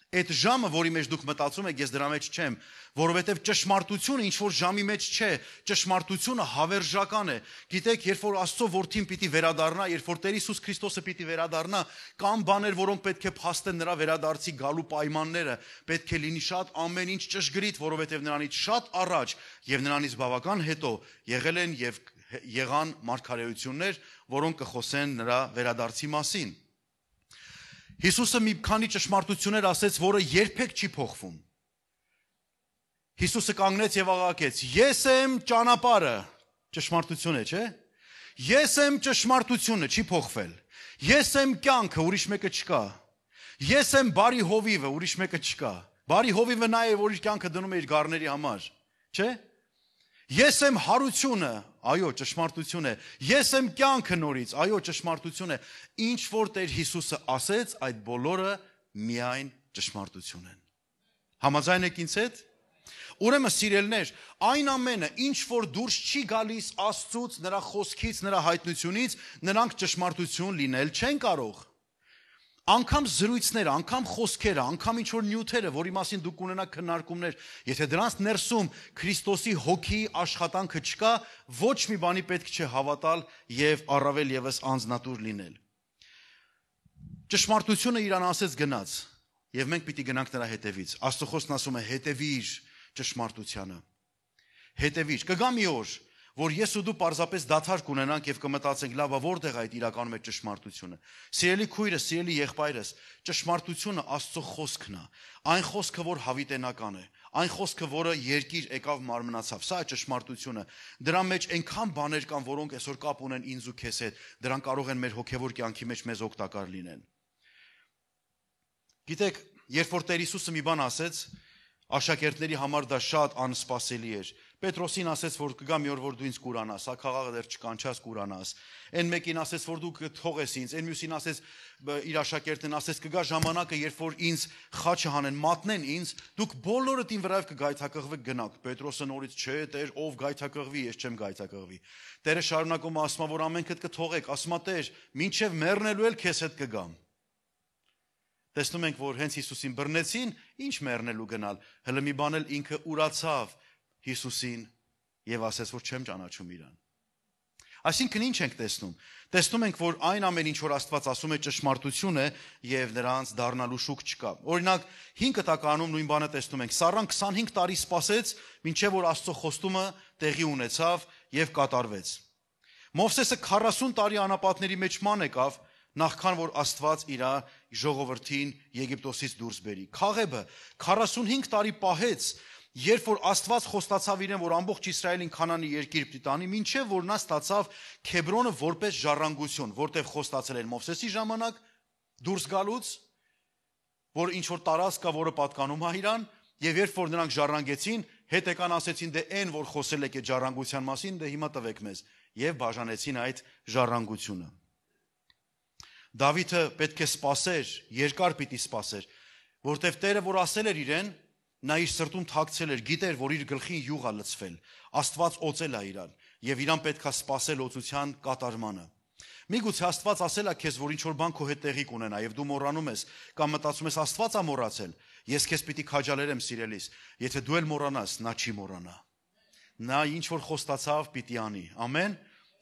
Այդ ժամը, որի մեջ դուք մտածում եք, ես դրա մեջ չեմ, որովհետև ճշմարտությունը ինչ որ ժամի մեջ չէ, ճշմարտությունը հավերժական է։ Գիտեք, երբ որ Աստծո որդին պիտի վերադառնա, երբ որ Տեր Հիսուս Քրիստոսը պիտի վերադառնա, կան բաներ, որոնք պետք է փաստեն նրա վերադարձի գալու պայմանները, պետք է լինի շատ ամեն ինչ ճշգրիտ, որովհետև նրանից շատ առաջ եւ նրանից բավական հետո եղել են եւ եղան մարգարեություններ, որոնք կխոսեն նրա վերադարձի մասին։ Հիսուսը մի քանի ճշմարտություններ ասեց, որը երբեք չի փոխվում։ Հիսուսը կանգնեց եւ աղաղակեց. Ես եմ ճանապարհը, ճշմարտություն է, չէ՞։ Ես եմ ճշմարտությունը, չի փոխվել։ Ես եմ կյանքը, ուրիշ մեկը չկա։ Ես եմ բարի հովիվը, ուրիշ մեկը չկա։ Բարի հովիվը նա է, որ իր կյանքը դնում է իր գառների համար, չէ՞։ Ես եմ հարությունը, այո, ճշմարտություն է։ Ես եմ կյանքը նորից, այո, ճշմարտություն է։ Ինչ որ Տեր Հիսուսը ասեց, այդ բոլորը միայն ճշմարտություն են։ Համաձայն եք ինձ հետ։ Ուրեմն սիրելիներ, այն ամենը, ինչ որ դուրս չի գալիս Աստծուց, նրա խոսքից, նրա հայտնությունից, նրանք ճշմարտություն լինել չեն կարող։ Անկամ զրույցները, անկամ խոսքերը, անկամ ինչ որ նյութերը, որի մասին դուք ունենաք քննարկումներ, եթե դրանց ներսում Քրիստոսի հոգի աշխատանքը չկա, ոչ մի բանի պետք չէ հավատալ եւ առավել եւս անձնատուր լինել։ Ճշմարտությունը իրան ասեց գնաց, եւ մենք պիտի գնանք նրա հետևից։ Աստծո խոսքն ասում է հետևիր ճշմարտությանը։ Հետևիր, կգա մի օր, որ ես ու դու պարզապես դադար կունենանք եւ կմտածենք, լավ, որտեղ է այդ իրականում է ճշմարտությունը։ Սիրելի քույրս, սիրելի եղբայրս, ճշմարտությունը Աստծո խոսքն է, այն խոսքը, որ հավիտենական է, այն խոսքը, որը երկիր եկավ մարմնացավ, սա է ճշմարտությունը։ Դրա մեջ այնքան բաներ կան, որոնք այսօր կապ ունեն ինձ ու քեզ հետ, դրանք կարող են մեր հոգեվոր կյանքի մեջ մեզ օգտակար լինեն։ Գիտեք, երբ որ Տեր Հիսուսը մի բան ասեց, աշակերտների համար դա շատ անսպասելի էր։ Պետրոսին ասեց, որ կգա մի օր, որ դու ինձ կուրանաս, հա քաղաքը դեռ չկանչած կուրանաս։ Այն մեկին ասեց, որ դու կթողես ինձ, այն մյուսին ասեց, իր աշակերտին ասեց, կգա ժամանակը, երբ որ ինձ խաչը հանեն, մատնեն ինձ, դուք բոլորդ ին վրայով կգայթակղվեք գնաք։ Պետրոսը նորից չէ, Տեր, ով գայթակղվի, ես չեմ գայթակղվի։ Տերը շարունակում ասում, որ ամենքդ կթողեք, ասում, Տեր, մինչև մեռնելու էլ քեզ հետ կգամ։ Տեսնում ենք, որ հենց Հիսուսին բռնեցին, ինչ մեռնելու գնալ։ Հələ մի բան էլ ինքը ուրացավ Հիսուսին եւ ասեց, որ չեմ ճանաչում իրան։ Այսինքն ինչ ենք տեսնում։ Տեսնում ենք, որ այն ամեն ինչ որ Աստված ասում է ճշմարտություն է եւ նրանց դառնալու շուք չկա։ Օրինակ 5 տականում նույն բանը տեսնում ենք։ Սառան 25 տարի սպասեց, մինչեւ որ Աստծո խոստումը տեղի ունեցավ եւ կատարվեց։ Մովսեսը 40 տարի անապատների մեջ ման եկավ, նախքան որ Աստված իր ժողովրդին Եգիպտոսից դուրս բերի։ Քաղեբը 45 տարի պահեց, երբ որ Աստված խոստացավ իրեն, որ ամբողջ Իսրայելին Քանանի երկիր պիտի տանի, մինչև որ նա ստացավ Քեբրոնը որպես ժառանգություն, որտեղ խոստացել էր Մովսեսի ժամանակ դուրս գալուց, որ ինչ որ տարածք կա, որը պատկանում է իրան, եւ երբ որ նրանք ժառանգեցին, հետ եկան ասեցին, դե այն որ խոսել եք այդ ժառանգության մասին, դե հիմա տվեք մեզ, եւ բաժանեցին այդ ժառանգությունը։ Դավիթը պետք է սպասեր, երկար պիտի սպասեր, որտեվ Տերը որ ասել էր իրեն, նա իր սրտում թաքցել էր, գիտեր, որ իր գլխին յուղ է լցվել, Աստված օծել է իրան, եւ իրան պետք է սպասել օծության կատարմանը։ Միգուցե Աստված ասել է քեզ, որ ինչ որ բան քո հետ տեղի կունենա, եւ դու մոռանում ես, կամ մտածում ես Աստված է մոռացել։ Ես քեզ պիտի քաջալերեմ, սիրելիս, եթե դու էլ մոռանաս, նա չի մոռանա։ Նա ինչ որ խոստացավ, պիտի անի։ Ամեն։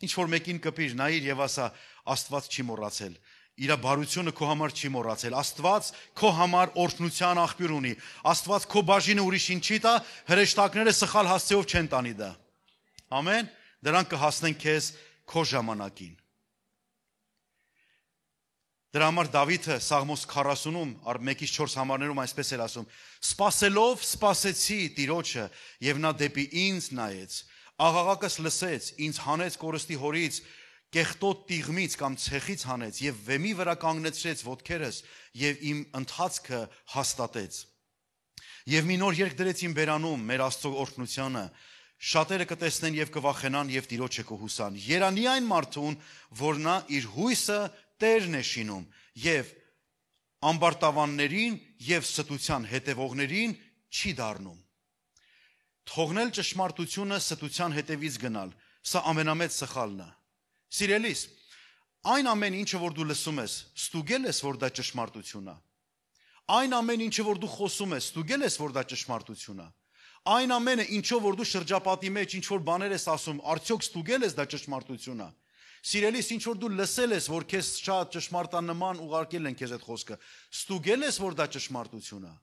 Ինչ որ մեկին կպիր, նայիր եւ ասա, Աստված չի մոռացել։ Իր բարությունը քո համար չի մոռացել։ Աստված քո համար օրհնության աղբյուր ունի։ Աստված քո բաժինը ուրիշին չի տա, հրեշտակները սխալ հասցեով չեն տանի դա։ Ամեն։ Դրանք կհասնեն քեզ քո ժամանակին։ Դրա համար Դավիթը Սաղմոս 40-ում, 1-ից 4 համարներում այսպես էր ասում. Սպասելով սպասեցի Տիրոջը, եւ նա դեպի ինձ նայեց, աղաղակս լսեց, ինձ հանեց կորստի հորից, կեղտոտ տիղմից կամ ցեխից հանեց եւ վեմի վրա կանգնեցրեց ոտքերս եւ իմ ընթացքը հաստատեց։ Եվ մի նոր երգ դրեց իմ բերանում մեր Աստծո օրհնությունը, շատերը կտեսնեն եւ կվախենան եւ Տիրոջը կհուսան։ Երանի այն մարդուն, որ նա իր հույսը Տերն է շինում եւ ամբարտավաններին եւ ստության հետևողներին չի դառնում։ Թողնել ճշմարտությունը ստության հետևից գնալ, սա ամենամեծ սխալն է։ Սիրելիս, այն ամեն ինչը որ դու լսում ես, ստուգել ես, որ դա ճշմարտություն է։ Այն ամեն ինչը որ դու խոսում ես, ստուգել ես, որ դա ճշմարտություն է։ Այն ամենը, ինչով որ դու շրջապատի մեջ ինչ որ բաներ ես ասում, արդյոք ստուգել ես դա ճշմարտություն է։ Սիրելիս, ինչ որ դու լսել ես, որ քեզ շատ ճշմարտանման ուղարկել են քեզ այդ խոսքը, ստուգել ես, որ դա ճշմարտություն է։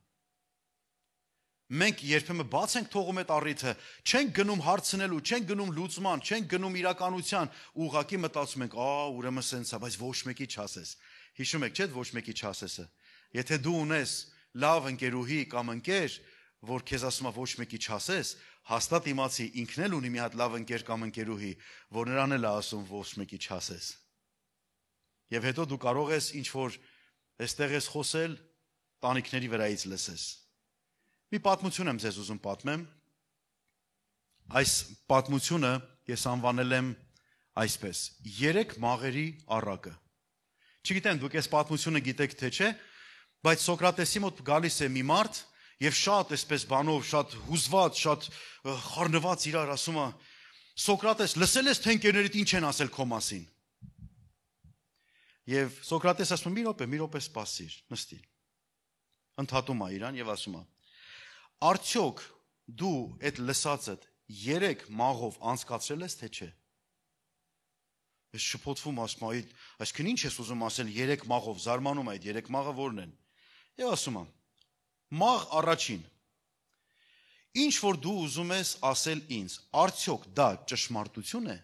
Մենք երբեմն բաց ենք թողում այդ առիթը, չենք գնում հարցնելու, չենք գնում լուծման, չենք գնում իրականության, ուղղակի մտածում ենք, ուրեմն սենց է, բայց ոչ մեկի չասես։ Հիշում եք, չէ՞, ոչ մեկի չասեսը։ Եթե դու ունես լավ ընկերուհի կամ ընկեր, որ քեզ ասում է ոչ մեկի չասես, հաստատ իմացի ինքն էլ ունի մի հատ լավ ընկեր կամ ընկերուհի, որ նրան էլ է ասում ոչ մեկի չասես։ Եվ հետո դու կարող ես ինչ որ այստեղ ես խոսել, տանիքների վրայից լսես։ Մի պատմություն եմ ձեզ ուզում պատմեմ։ Այս պատմությունը ես անվանել եմ այսպես. 3 մաղերի առակը։ Չգիտեմ դուք այս պատմությունը գիտեք թե չէ, բայց Սոկրատեսի մոտ գալիս է մի մարդ եւ շատ այսպես բանով, շատ հուզված, շատ խառնված իրար ասում է. Սոկրատես, լսել ես թե ընկերներիդ ինչ են ասել քո մասին։ Եվ Սոկրատես ասում է. մի րոպե սպասիր, նստիր։ Ընդհատում է իրան եւ ասում է. Արդյոք դու այդ լսածդ 3 մաղով անցկացրել ես թե չէ։ Ես շփոթվում ասում եմ, այսինքն ինչ ես ուզում ասել 3 մաղով, զարմանում այդ 3 մաղը որն են։ Եվ ասում եմ, մաղ առաջին։ Ինչ որ դու ուզում ես ասել ինձ, արդյոք դա ճշմարտություն է։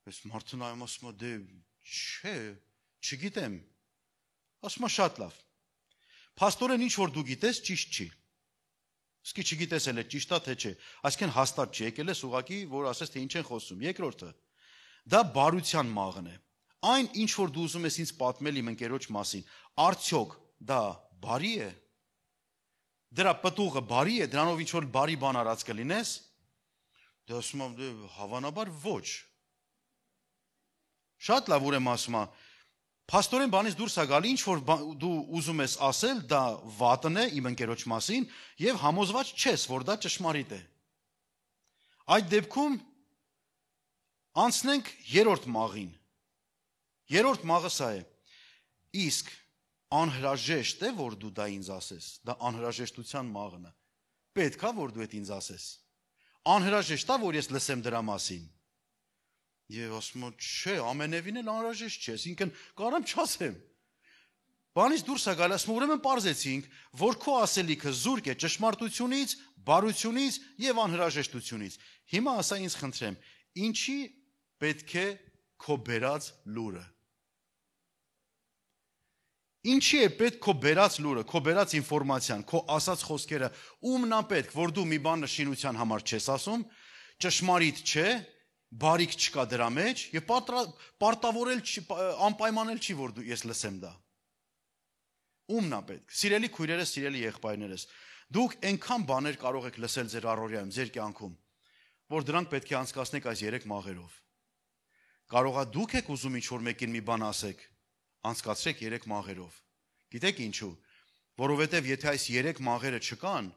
Ես մարդուն այում ասում եմ, դե չէ, չգիտեմ։ Ասում եմ, շատ լավ։ Փաստորեն ինչ որ դու գիտես, ճիշտ չի։ Իսկ չգիտես էլ է ճիշտ է թե չէ։ Այսինքն հաստատ չի, եկել ես ուղղակի, որ ասես թե ինչ են խոսում։ Երկրորդը, դա բարության մաղն է։ Այն ինչ որ դու ուզում ես ինձ պատմել իմ ընկերոջ մասին, արդյոք դա բարի է։ Դրա պտուղը բարի է, դրանով ինչ որ բարի բան արած կլինես։ Դե ասում եմ, դե հավանաբար ոչ։ Շատ լավ ուրեմն ասում եմ, փաստորեն բանից դուրս է գալի, ինչ որ դու ուզում ես ասել, դա վատն է իմ ընկերոջ մասին եւ համոզված չես, որ դա ճշմարիտ է։ Այդ դեպքում անցնենք 3-րդ մաղին։ 3-րդ մաղը սա է. իսկ անհրաժեշտ է, որ դու դա ինձ ասես, դա անհրաժեշտության մաղն է։ Պետք է, որ դու այդ ինձ ասես։ Անհրաժեշտ է, որ ես լսեմ դրա մասին։ Եվ ասում եմ, չէ, ամենևին էլ անհրաժեշտ չէ, այսինքն կարամ չասեմ։ Բանից դուրս է գալի, ասում ուրեմն պարզեցինք, որ քո ասելիքը զուրկ է ճշմարտությունից, բարությունից եւ անհրաժեշտությունից։ Հիմա ասա ինձ խնդրեմ, ինչի պետք է քո բերած լուրը։ Ինչի է պետք քո բերած լուրը, քո բերած ինֆորմացիան, քո ասած խոսքերը, ումն է պետք, որ դու մի բան նշինության համար չես ասում, ճշմարիտ չէ, բարիք չկա դրա մեջ եւ պարտավորել չի, անպայմանել չի, որ ես լսեմ դա։ Ումն է պետք։ Սիրելի քույրերս, սիրելի եղբայրներս, դուք այնքան բաներ կարող եք լսել ձեր առօրյայում, ձեր կյանքում, որ դրանք պետք է անցկացնեք այս 3 մաղերով։ Կարողա դուք եք ուզում ինչ-որ մեկին մի բան ասեք, անցկացրեք 3 մաղերով։ Գիտեք ինչու։ Որովհետև եթե այս 3 մաղերը չկան,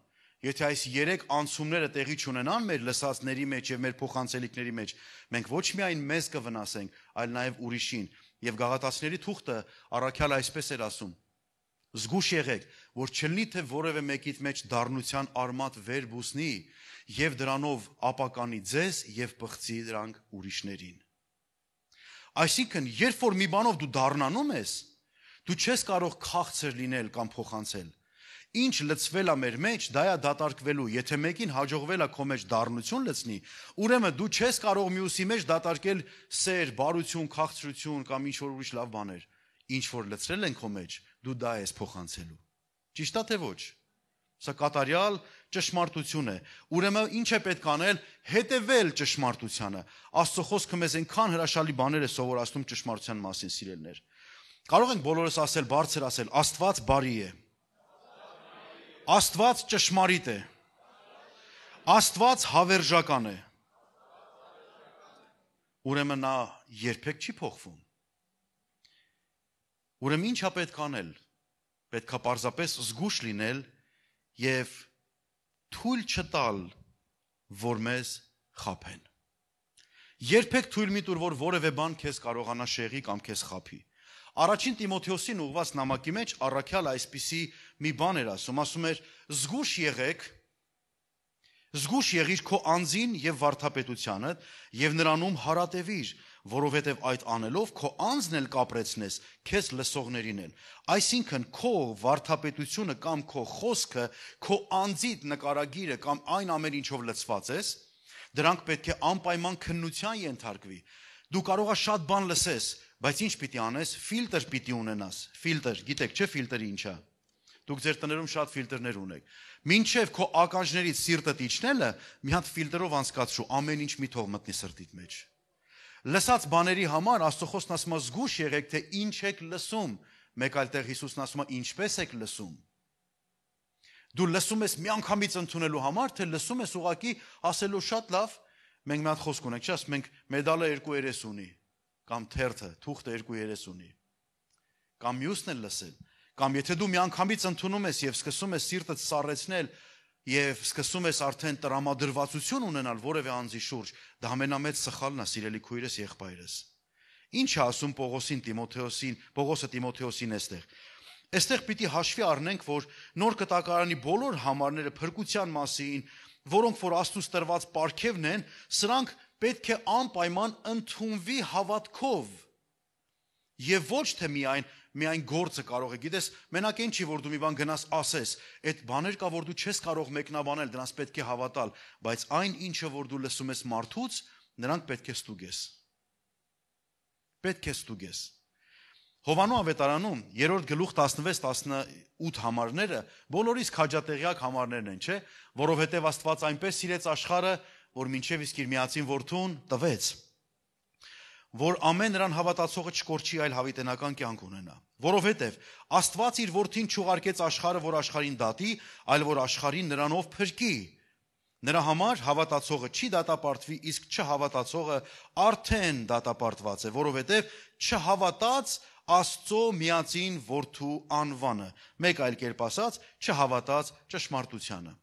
եթե այս 3 անցումները տեղի չունենան մեր լսածների մեջ եւ մեր փոխանցելիքների մեջ, մենք ոչ միայն մեզ կվնասենք, այլ նաեւ ուրիշին։ Եվ Գաղատացիների թուղթը առաքյալը այսպես էր ասում. զգուշ եղեք, որ չլինի թե որևէ մեկիդ մեջ դառնության արմատ վեր բուսնի եւ դրանով ապականի ձեզ եւ բղծի դրանք ուրիշներին։ Այսինքն, երբ որ մի բանով դու դառնանում ես, դու չես կարող քաղցր լինել կամ փոխանցել։ Ինչ լցվել է մեր մեջ, դա է դատարկվելու։ Եթե մեկին հաջողվել է քո մեջ դառնություն լցնի, ուրեմն դու չես կարող մյուսի մեջ դատարկել սեր, բարություն, քաղցրություն կամ ինչ որ ուրիշ լավ բաներ։ Ինչ որ լցրել են քո մեջ, դու դա ես փոխանցելու։ Ճիշտ է թե ոչ։ Սա կատարյալ ճշմարտություն է։ Ուրեմն ինչ է պետք անել, հետևել ճշմարտությանը։ Աստծո խոսքը մեզ այնքան հրաշալի բաներ է սովորացնում ճշմարտության մասին, սիրելիներ։ Կարող ենք բոլորս ասել, բարձր ասել, Աստված բարի է։ Աստված ճշմարիտ է։ Աստված հավերժական է։ Ուրեմն նա երբեք չի փոխվում։ Ուրեմն ի՞նչ է պետք անել։ Պետք է պարզապես զգուշ լինել եւ թույլ չտալ, որ մեզ խաբեն։ Երբեք թույլ մի տուր, որ որևէ բան քեզ կարողանա շեղի կամ քեզ խաբի։ Առաջին Տիմոթեոսին ուղված նամակի մեջ առաքյալ այսպիսի մի բան էր ասում էր. զգուշ եղեք, զգուշ եղիր քո անձին եւ վարդապետությանը եւ նրանում հարատևիր, որովհետեւ այդ անելով քո անձն էլ կապրեցնես քեզ լսողներին էլ։ Այսինքն քո վարդապետությունը կամ քո խոսքը, քո անձիդ նկարագիրը կամ այն ամեն ինչով լցված ես, դրանք պետք է անպայման քննության ենթարկվի։ Դու կարող ես շատ բան լսես, բայց ինչ պիտի անես, ֆիլտր պիտի ունենաս։ Ֆիլտր, գիտեք չէ ֆիլտրը ինչ է։ Դուք ձեր տներում շատ ֆիլտրներ ունեք։ Մինչև քո ականջներից սիրտդ իջնելը, մի հատ ֆիլտրով անցկացրու, ամեն ինչ մի թող մտնի սրտիդ մեջ։ Լսած բաների համար Աստծո խոսքն ասում է զգուշ եղեք, թե ինչ եք լսում։ Մեկ այլ տեղ Հիսուսն ասում է ինչպես եք լսում։ Դու լսում ես միանգամից ընդունելու համար, թե լսում ես ուղակի ասելու շատ լավ, մենք մի հատ խոսք ունենք, չէ՞, ասում ենք մեդալը 2.30 ունի, կամ թերթը, թուղթը 2.30 ունի։ Կամ մյուսն էլ լսել։ Կամ եթե դու միանգամից ընդունում ես եւ սկսում ես սիրտդ սառեցնել եւ սկսում ես արդեն տրամադրվածություն ունենալ որևէ անձի շուրջ, դա ամենամեծ սխալն է, սիրելի քույրս, եղբայրս։ Ինչ է ասում Պողոսը Տիմոթեոսին այստեղ։ Այստեղ պիտի հաշվի առնենք, որ նոր կտակարանի բոլոր համարները փրկության մասին, որոնք որ Աստծուց տրված պարգևն են, սրանք պետք է անպայման ընդունվի հավատքով եւ ոչ թե միայն գործը կարող է, գիտես, մենակ այն չի, որ դու մի բան գնաս ասես, այդ բաներ կա, որ դու չես կարող մեկնաբանել, դրանց պետք է հավատալ, բայց այն ինչը, որ դու լսում ես մարդուց, նրանք պետք է ստուգես։ Պետք է ստուգես։ Հովանու ավետարանում 3-րդ գլուխ 16-18 համարները բոլորից քաջատեղյակ համարներն են, չէ՞, որովհետև Աստված այնպես սիրեց աշխարհը, որ մինչև իսկ իր միածին որդուն տվեց, որ ամեն նրան հավատացողը չկորչի, այլ հավիտենական կյանք ունենա։ Որովհետև Աստված իր որդին չուղարկեց աշխարհը, որ աշխարհին դատի, այլ որ աշխարհին նրանով փրկի։ Նրա համար հավատացողը չի դատապարտվի, իսկ չհավատացողը արդեն դատապարտված է, որովհետև չհավատաց Աստծո միածին որդու անվանը, մեկ այլ կերպ ասած, չհավատաց ճշմարտությանը։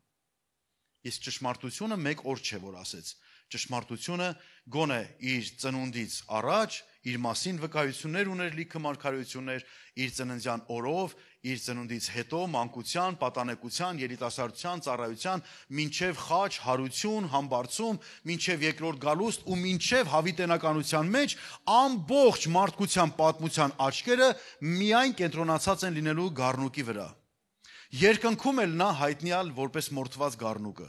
Իսկ ճշմարտությունը մեկ օր չէ, որ ասեց։ Ճշմարտությունը գոնե իր ծնունդից առաջ իր մասին վկայություններ ուներ, լիքը մարգարեություններ, իր ծննդյան օրով, իր ծնունդից հետո մանկության, պատանեկության, երիտասարդության, ծառայության, մինչև խաչ, հարություն, համբարձում, մինչև երկրորդ գալուստ ու մինչև հավիտենականության մեջ ամբողջ մարդկության պատմության աչքերը միայն կենտրոնացած են լինելու գառնուկի վրա։ Երկնքում էլ նա հայտնյալ որպես մորթված գառնուկը։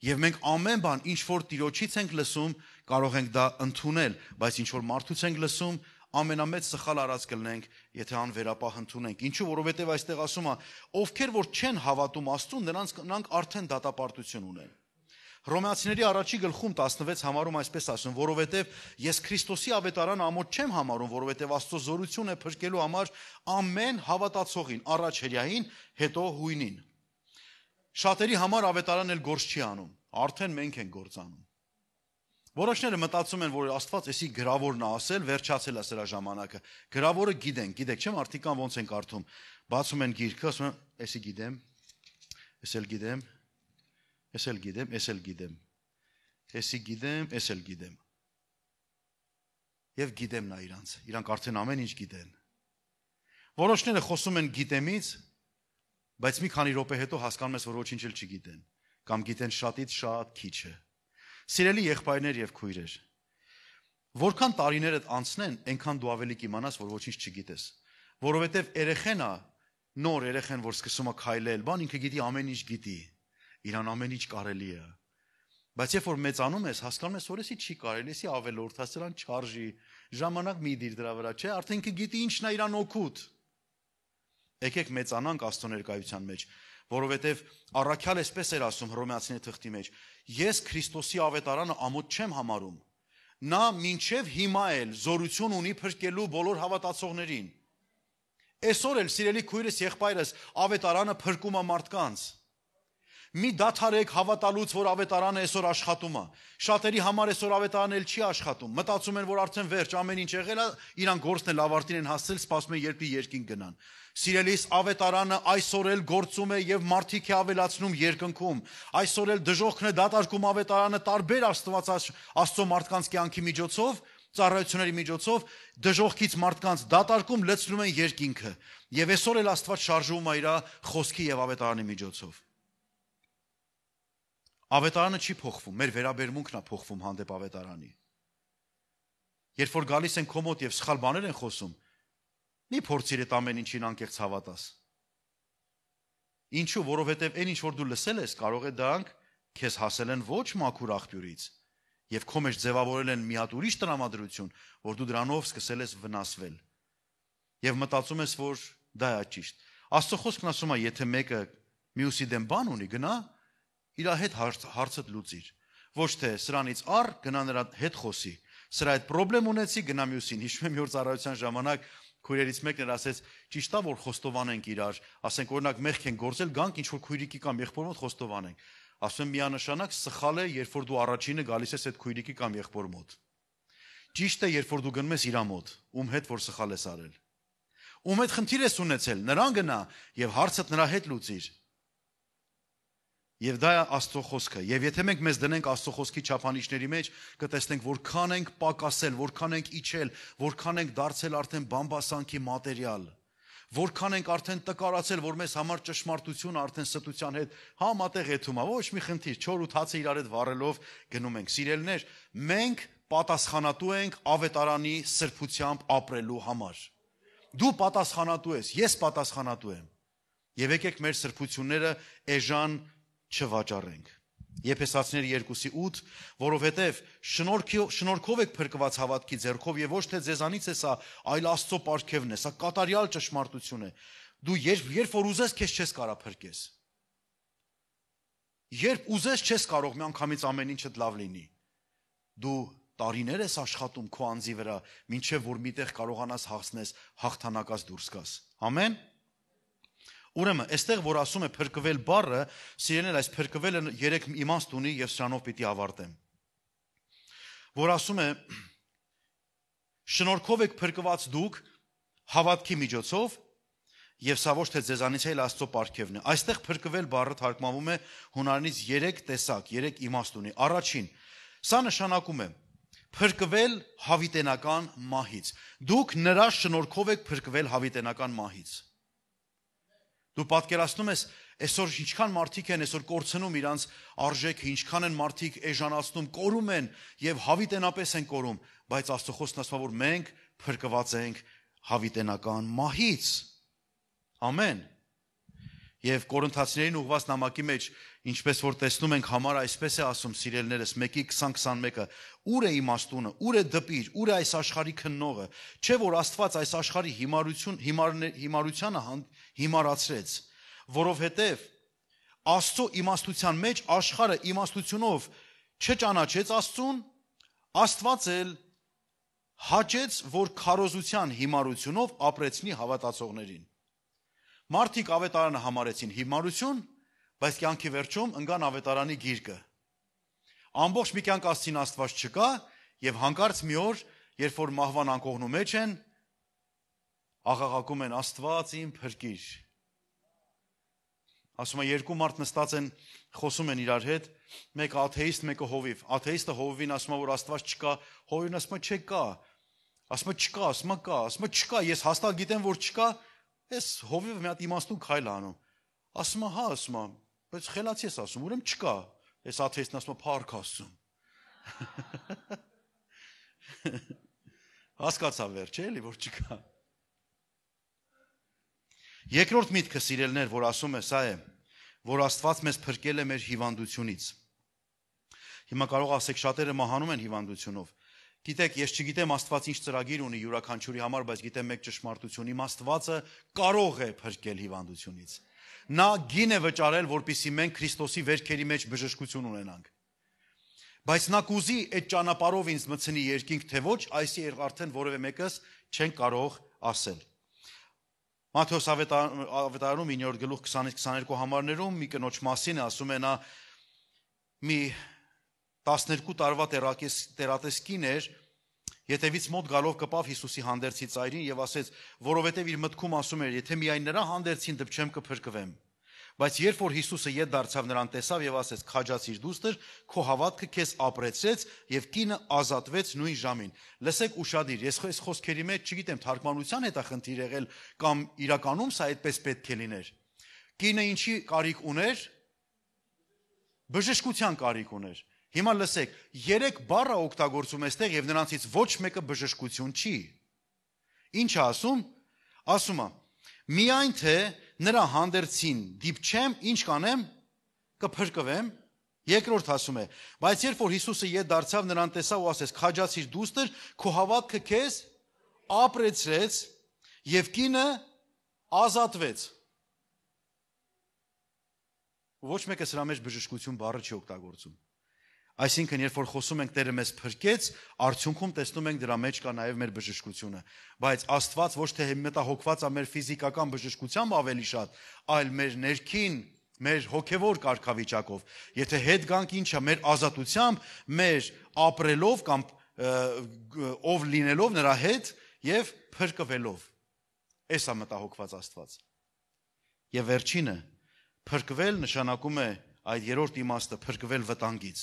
Եվ մենք ամեն բան, ինչ որ Տիրոջից ենք լսում, կարող ենք դա ընդունել, բայց ինչ որ մարդուց ենք լսում, ամենամեծ սխալ արած կլինենք, եթե անվերապահ ընդունենք։ Ինչու, որովհետև այստեղ ասում է, ովքեր որ չեն հավատում Աստծուն, նրանք արդեն դատապարտություն ունեն։ Հռոմեացիների առաջի գլխում 16 համարում այսպես ասում, որովհետև ես Քրիստոսի ավետարանը ամոթ չեմ համարում, որովհետև Աստծո զորություն է փրկելու համար ամեն հավատացողին, առաջ հրեային, հետո հույնին։ Շատերի համար ավետարանն էլ գործ չի անում, արդեն մենք ենք գործ անում։ Որոշները մտածում են, որ Աստված էսի գրավորն է ասել, վերջացել է սրա ժամանակը։ Գրավորը գիտեք, չէ՞, մարդիկ կան ոնց են կարդում, բացում են գիրքը, ասում են, էսի գիտեմ, էս էլ գիտեմ, էս էլ գիտեմ, էս էլ գիտեմ, էսի գիտեմ, էս էլ գիտեմ։ Եվ գիտեմ նա իրանք արդեն ամեն ինչ գիտեն։ Որոշները խոսում են գիտեմից, բայց մի քանի րոպե հետո հասկանում ես, որ ոչինչ էլ չգիտեն, կամ գիտեն շատից շատ քիչը։ Սիրելի եղբայրներ եւ քույրեր, որքան տարիներդ անցնեն, այնքան դու ավելի կիմանաս, որ ոչինչ չգիտես, որովհետեւ երեխեն է, նոր երեխեն, որ սկսում է քայլել, բան ինքը գիտի ամեն ինչ գիտի, իրան ամեն ինչ կարելի է։ Բայց երբ որ մեծանում ես, հասկանում ես, որ էսի չի կարելի, էսի ավելորդ, հասցրան չարժի, ժամանակ մի դիր դրա վրա, չէ, արդեն ինքը գիտի ինչն է իրան օգուտ։ Եկեք մեծանանք Աստծո ներկայության մեջ, որովհետև առաքյալ էսպես էր ասում Հռոմեացիների թղթի մեջ. ես Քրիստոսի ավետարանը ամոթ չեմ համարում։ Նա մինչև հիմա էլ զորություն ունի փրկելու բոլոր հավատացողներին։ Այսօր էլ սիրելի քույրս, եղբայրս, ավետարանը փրկում է մարդկանց։ Մի դադարեք հավատալուց, որ ավետարանը այսօր աշխատում է։ Շատերի համար այսօր ավետարանը էլ չի աշխատում։ Մտածում են, որ արդեն վերջ, ամեն ինչ եղել է, իրանք գործն էլ ավարտին են հասցրել, սպասում են երբ երկինք գնան։ Սիրելիս, ավետարանը այսօր էլ գործում է եւ մարդիկ է ավելացնում երկնքում։ Այսօր էլ դժոխքն է դատարկում ավետարանը տարբեր Աստծո մարդկանց կյանքի միջոցով, ծառայությունների միջոցով, դժոխքից մարդկանց դատարկում լցնում են երկինքը։ Եվ այսօր էլ Աստված շարժվում է իր խոսքի եւ ավետարանի միջոցով։ Ավետարանը չի փոխվում, մեր վերաբերմունքն է փոխվում հանդեպ ավետարանի։ Երբ որ գալիս են քո մոտ եւ սխալ բաներ են խոսում, մի փորձիր այդ ամեն ինչին անկեղծ հավատաս։ Ինչու, որովհետեւ այն ինչ որ դու լսել ես, կարող է դրանք քեզ հասել են ոչ մաքուր աղբյուրից եւ քո մեջ ձևավորել են մի հատ ուրիշ տրամադրություն, որ դու դրանով սկսել ես վնասվել։ Եվ մտածում ես, որ դա է ճիշտ։ Աստծո խոսքն ասում է, եթե մեկը մյուսի դեմ բան ունի, գնա իր հետ հարցդ լուծիր։ Ոչ թե սրանից առ գնա նրա հետ խոսի։ Սրա հետ խնդրեմ ունեցի, գնա մյուսին։ Հիշում եմ մի օր ծառայության ժամանակ քույրերից մեկն էր ասեց, ճիշտ է որ խոստովանենք իրար, ասենք օրինակ մեղք են գործել, գանք ինչ որ քույրիկի կամ եղբոր մոտ խոստովանենք։ Ասում եմ միանշանակ սխալ է, երբ որ դու առաջինը գալիս ես այդ քույրիկի կամ եղբոր մոտ։ Ճիշտ է, երբ որ դու գնում ես իր մոտ, ում հետ որ սխալ ես արել։ Ում հետ խնդիր ես ունեցել, նրան գնա եւ հարցդ նրա հետ լուծիր։ Եվ դա է Աստծո խոսքը։ Եվ եթե մենք մեզ դնենք Աստծո խոսքի չափանիշների մեջ, կտեսնենք որքան ենք պակասել, որքան ենք իջել, որքան ենք դարձել արդեն բամբասանքի մատերիալ, որքան ենք արդեն տկարացել, որ մեզ համար ճշմարտությունը արդեն ստության հետ համատեղ եթում է, ոչ մի խնդիր, չոր ու թացը իրար հետ վառելով գնում ենք։ Սիրելիներ, մենք պատասխանատու ենք ավետարանի սրբությամբ ապրելու համար։ Դու պատասխանատու ես, ես պատասխանատու եմ։ Եվ եկեք մեր սրբությունները էժան չվաճառենք։ Եփեսացիներ 2:8, որովհետև շնորհքով եք փրկված հավատքի ձեռքով եւ ոչ թե ձեզանից է սա, այլ Աստծո պարգևն է, սա կատարյալ ճշմարտություն է։ Դու երբ որ ուզես, քեզ չես կարող փրկես։ Երբ ուզես, չես կարող միանգամից ամեն ինչդ լավ լինի։ Դու տարիներ ես աշխատում քո անձի վրա, մինչև որ միտեղ կարողանաս հասնես հաղթանակած դուրս գաս։ Ամեն։ Ուրեմն, այստեղ որ ասում է փրկվել բառը, սիրելիներ, այս փրկվելը 3 իմաստ ունի եւ սրանով պիտի ավարտեմ։ Որ ասում է շնորհքով եք փրկված դուք հավատքի միջոցով եւ սա ոչ թե ձեզանից այլ Աստծո պարգևն է։ Այստեղ փրկվել բառը թարգմանվում է հունարենից 3 տեսակ, 3 իմաստ ունի։ Առաջին, սա նշանակում է փրկվել հավիտենական մահից։ Դուք նրա շնորհքով եք փրկվել հավիտենական մահից։ Դու պատկերացնում ես, այսօր ինչքան մարդիկ են այսօր կորցնում իրանց արժեքը, ինչքան են մարդիկ էժանացնում, կորում են եւ հավիտենապես են կորում, բայց Աստծո խոսքն ասում է, որ մենք փրկված ենք հավիտենական մահից։ Ամեն։ Եվ Կորինթացիներին ուղված նամակի մեջ, ինչպես որ տեսնում ենք, համար այսպես է ասում, սիրելիներս, 1:20-21, ուր է իմաստունը, ուր է դպիր, ուր է այս աշխարհի քննողը, չէ որ Աստված այս աշխարհի հիմարությանը հիմարացրեց, որովհետև Աստծո իմաստության մեջ աշխարհը իմաստությունով չճանաչեց Աստծուն, Աստված էլ հաճեց, որ քարոզության հիմարությունով ապրեցնի հավատացողներին։ Մարդիկ ավետարանը համարեցին հիմարություն, բայց կյանքի վերջում ընկան ավետարանի գիրկը։ Ամբողջ մի կյանք ասցին Աստված չկա, եւ հանկարծ մի օր, երբ որ մահվան անկողնու մեջ են, աղաղակում են Աստված իմ փրկիր։ Ասում է երկու մարդ նստած են, խոսում են իրար հետ, մեկը աթեիստ, մեկը հովիվ։ Աթեիստը հովիվին ասում է, որ Աստված չկա, հովիվն ասում է չկա։ Ասում է չկա, ասում է կա, ասում է չկա, ես հաստատ գիտեմ, որ չկա։ Ես հովիվը մի հատ իմաստուն քայլ անում։ Ասում է, հա, ասում է, բայց խելացի ես ասում, ուրեմն չկա։ Ես աթեիստն ասում է, փառք Աստծուն։ Հասկացա վերջ, էլի, որ չկա։ Երկրորդ միտքը, սիրելիներ, որ ասում է, սա է, որ Աստված մեզ փրկել է մեր հիվանդությունից։ Հիմա կարող ասեք, շատերը մահանում են հիվանդությունով։ Գիտեք, ես չգիտեմ Աստված ինչ ծրագիր ունի յուրաքանչյուրի համար, բայց գիտեմ մեկ ճշմարտություն, իմ Աստվածը կարող է փրկել հիվանդությունից։ Նա գին է վճարել, որպեսզի մենք Քրիստոսի վերքերի մեջ բժշկություն ունենանք։ Բայց նա կուզի այդ ճանապարհով ինձ մտցնի երկինք, թե ոչ, այսի արդեն որևէ մեկս չեն կարող ասել։ Մատթեոս ավետարանում 9-րդ գլուխ 20-22 համարներում մի կնոջ մասին է, ասում է նա մի 12 տարվա տերատես կին էր, ետևից մոտ գալով կպավ Հիսուսի հանդերձի ծայրին եւ ասեց, որովհետեւ իր մտքում ասում էր, եթե միայն նրա հանդերձին դպչեմ կփրկվեմ։ Բայց երբ որ Հիսուսը ետ դարձավ նրան տեսավ եւ ասեց, քաջացիր դուստր, քո հավատքը քեզ ապրեցրեց եւ կինը ազատվեց նույն ժամին։ Լսեք ուշադիր, ես այս խոսքերի մեջ չգիտեմ թարգմանության հետ է խնդիր եղել կամ իրականում սա այդպես պետք է լիներ։ Կինը ինչի կարիք ուներ։ Բժշկության կարիք ուներ։ Հիմա լսեք, 3 բառ է օգտագործում այստեղ եւ նրանցից ոչ մեկը բժշկություն չի։ Ինչ է ասում։ Ասում է. միայն թե նրա հանդերձին դիպչեմ, ինչ կանեմ, կփրկվեմ։ Երկրորդ ասում է. բայց երբ որ Հիսուսը ետ դարձավ նրան տեսավ ու ասեց, քաջացիր դուստր, քո հավատքը քեզ ապրեցրեց եւ կինը ազատվեց։ Ոչ մեկը սրա մեջ բժշկություն բառը չի օգտագործում։ Այսինքն, երբ որ խոսում ենք Տերը մեզ փրկեց, արդյունքում տեսնում ենք դրա մեջ կա նաև մեր բժշկությունը, բայց Աստված ոչ թե մտահոգված է մեր ֆիզիկական բժշկությամբ ավելի շատ, այլ մեր ներքին, մեր հոգևոր կարգավիճակով։ Եթե հետ գանք ինչա մեր ազատությամբ, մեր ապրելով կամ ով լինելով նրա հետ եւ փրկվելով։ Էս է մտահոգված Աստված։ Եվ վերջինը, փրկվել նշանակում է այդ երրորդ իմաստը, փրկվել վտանգից։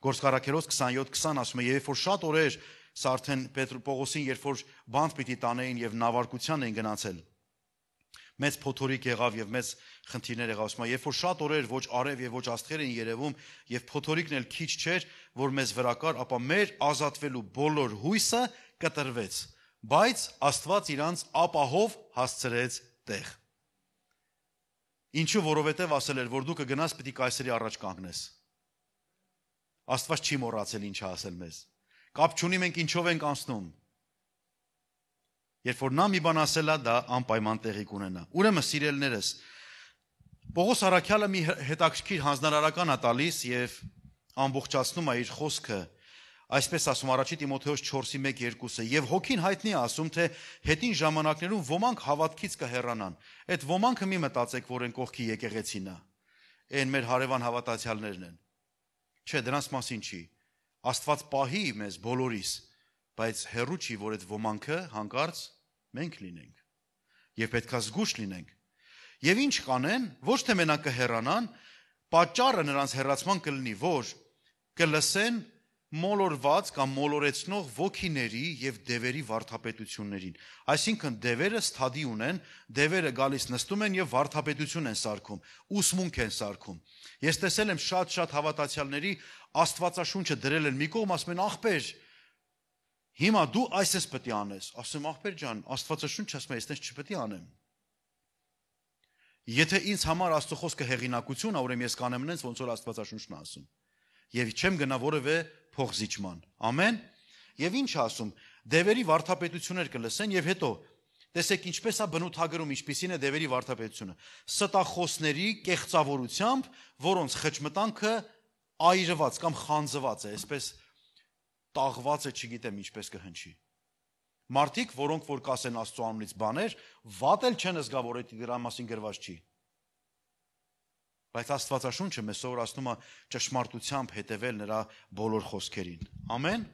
Գործքարաքերոս 27:20 ասում է, երբ որ շատ օրեր, սա արդեն Պողոսին, երբ որ բանտ պիտի տանեին եւ նավարկության էին գնացել, մեծ փոթորիկ եղավ եւ մեծ խնդիրներ եղավ, ասում է, երբ որ շատ օրեր ոչ արև եւ ոչ աստղեր էին երևում եւ փոթորիկն էլ քիչ չէր, որ մեզ վրա կար, ապա մեր ազատվելու բոլոր հույսը կտրվեց, բայց Աստված իրանց ապահով հասցրեց տեղ։ Ինչու, որովհետեւ ասել էր, որ դու կգնաս պիտի կայսերի առաջ կանգնես։ Աստված չի մոռացել ինչ ասել մեզ։ Կապ չունի մենք ինչով ենք անցնում։ Երբ որ նա մի բան ասել է, դա անպայման տեղի կունենա։ Ուրեմն սիրելիներս, Պողոս առաքյալը մի հետաքրքիր հանձնարարական է տալիս եւ ամբողջացնում է իր խոսքը, այսպես ասում առաջի Տիմոթեոս 4:1-2-ը, եւ հոգին հայտնի է ասում, թե հետին ժամանակներում ոմանք հավատքից կհեռանան։ Այդ ոմանքը մի մտածեք, որ են կողքի եկեղեցին է։ Այն մեր հարևան հավատացյալներն են։ Չէ, դրանց մասին չի։ Աստված պահի մեզ բոլորիս, բայց հեռու չի, որ այդ ոմանքը հանկարծ մենք լինենք եւ պետքա զգուշ լինենք։ Եվ ինչ կանեն, ոչ թե մենակ կհեռանան, պատճառը նրանց հեռացման կլինի, որ կլսեն մոլորված կամ մոլորեցնող ոգիների եւ դևերի վարդապետություններին։ Այսինքն դևերը ստադի ունեն, դևերը գալիս նստում են եւ վարդապետություն են սարքում, ուսմունք են սարքում։ Ես տեսել եմ շատ հավատացյալների Աստվածաշունչը դրել են մի կողմ, ասում են ախպեր, հիմա դու այսպես պետք է անես։ Ասում ախպեր ջան, Աստվածաշունչը ասում է, ես այդպես չպետք է անեմ։ Եթե ինձ համար Աստծո խոսքը հեղինակություն է, ուրեմն ես կանեմ նենց ոնց որ Աստվածաշունչն է ասում։ Եվ չեմ գնա որևէ փողզիջման։ Ամեն։ Եվ ինչ ասում, դևերի վարդապետություններ կլսեն եւ հետո տեսեք ինչպես է բնութագրում, ինչպիսին է դևերի վարդապետությունը։ Ստախոսների կեղծավորությամբ, որոնց խճմտանքը այրված կամ խանձված է, այսպես տաղված է, չգիտեմ ինչպես կհնչի։ Մարդիկ, որոնք որ կասեն Աստծո անունից բաներ, վատ էլ չեն զգա, որ դրա մասին գրված չի։ Բայց Աստվածաշունչը մեզ սովորացնում է ճշմարտությամբ հետևել նրա բոլոր խոսքերին։ Ամեն։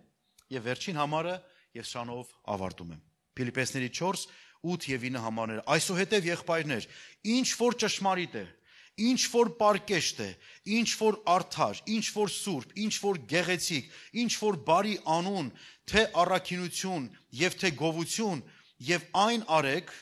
Եվ վերջին համարը ես շանով ավարտում եմ։ Փիլիպպեսների 4:8-9 համարները։ Այսուհետև եղբայրներ, ինչ որ ճշմարիտ է, ինչ որ պարկեշտ է, ինչ որ արդար, ինչ որ սուրբ, ինչ որ գեղեցիկ, ինչ որ բարի անուն, թե առաքինություն եւ թե գովություն, եւ այն արեք,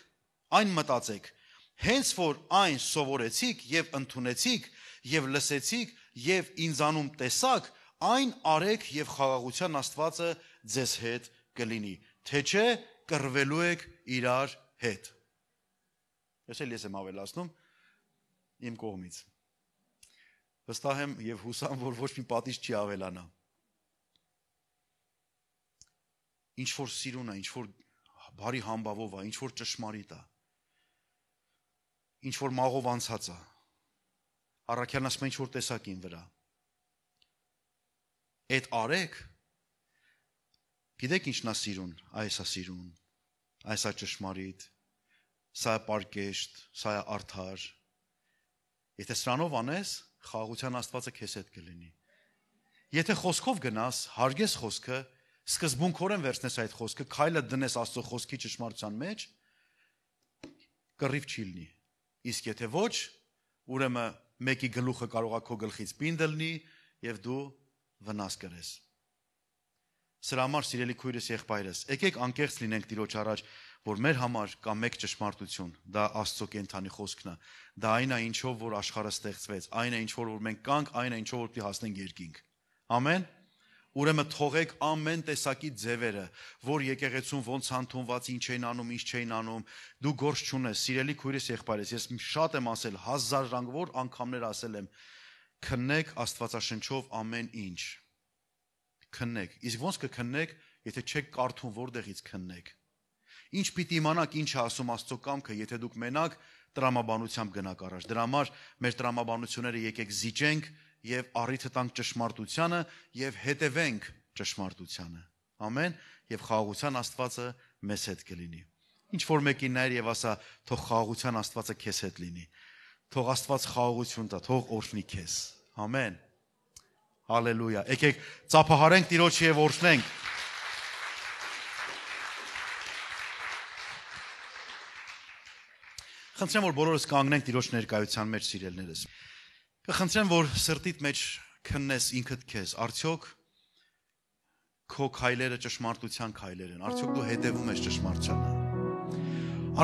այն մտածեք, հենց որ այն սովորեցիք եւ ընդունեցիք եւ լսեցիք եւ ինձանում տեսաք, այն արեք եւ խաղաղության Աստվածը ձեզ հետ կլինի, թե չէ կռվելու եք իրար հետ։ Ես եմ ավելացնում իմ կողմից։ Վստահ եմ եւ հուսամ, որ ոչ մի պատիժ չի ավելանա։ Ինչ որ սիրուն է, ինչ որ բարի համբավով է, ինչ որ ճշմարիտ է, ինչ որ մաղով անցած է։ Առաքյալն ասում է ինչ որ տեսակին վրա։ Այդ արեք, գիտեք ինչն է սիրուն, այս է սիրուն, այս է ճշմարիտ, սա է պարկեշտ, սա է արդար։ Եթե սրանով անես, խաղաղության Աստվածը քեզ հետ կլինի։ Եթե խոսքով գնաս, հարգես խոսքը, սկզբունքորեն վերցնես այդ խոսքը, քայլը դնես Աստծո խոսքի ճշմարտության մեջ, կռիվ չի լինի։ Իսկ եթե ոչ, ուրեմն մեկի գլուխը կարող է քո գլխից պինդ լինի եւ դու վնաս կրես։ Սրա համար սիրելի քույրս եղբայրս, եկեք անկեղծ լինենք Տիրոջ առաջ, որ մեր համար կա մեկ ճշմարտություն, դա Աստծո կենթանի խոսքն է, դա այն է ինչով որ աշխարհը ստեղծվեց, այն է ինչով որ մենք կանք, այն է ինչով որ պիտի հասնենք երկինք։ Ամեն։ Ուրեմն թողեք ամեն տեսակի ձևերը, որ եկեղեցուն ոնց հանդունված, ինչ էին անում, ինչ չէին անում, դու գործ չունես, սիրելի քույրս եղբայրս, ես շատ եմ ասել, 1000 ռանգավոր անգամներ ասել եմ, քննեք Աստվածաշնչով ամեն ինչ։ Քննեք։ Իսկ ոնց կքննեք, եթե չեք կարդում, որտեղից քննեք։ Ինչ պիտի իմանաք, ինչ է ասում Աստծո կամքը, եթե դուք մենակ տրամաբանությամբ գնաք առաջ։ Դրա համար մեր տրամաբանությունները եկեք զիջենք եւ առիթը տանք ճշմարտությանը եւ հետևենք ճշմարտությանը։ Ամեն, եւ խաղաղության Աստվածը մեզ հետ կլինի։ Ինչ որ մեկին նայր եւ ասա, թող խաղաղության Աստվածը քեզ հետ լինի։ Թող Աստված խաղաղություն տա, թող օրհնի քեզ։ Ամեն։ Հալելույա։ Եկեք ծափահարենք Տիրոջը եւ օրհնենք։ Խնդրեմ, որ բոլորս կանգնենք Տիրոջ ներկայության մեջ, սիրելիներս։ Կխնդրեմ, որ սրտիդ մեջ քննես ինքդ քեզ, արդյոք քո քայլերը ճշմարտության քայլեր են, արդյոք դու հետևում ես ճշմարտությանը։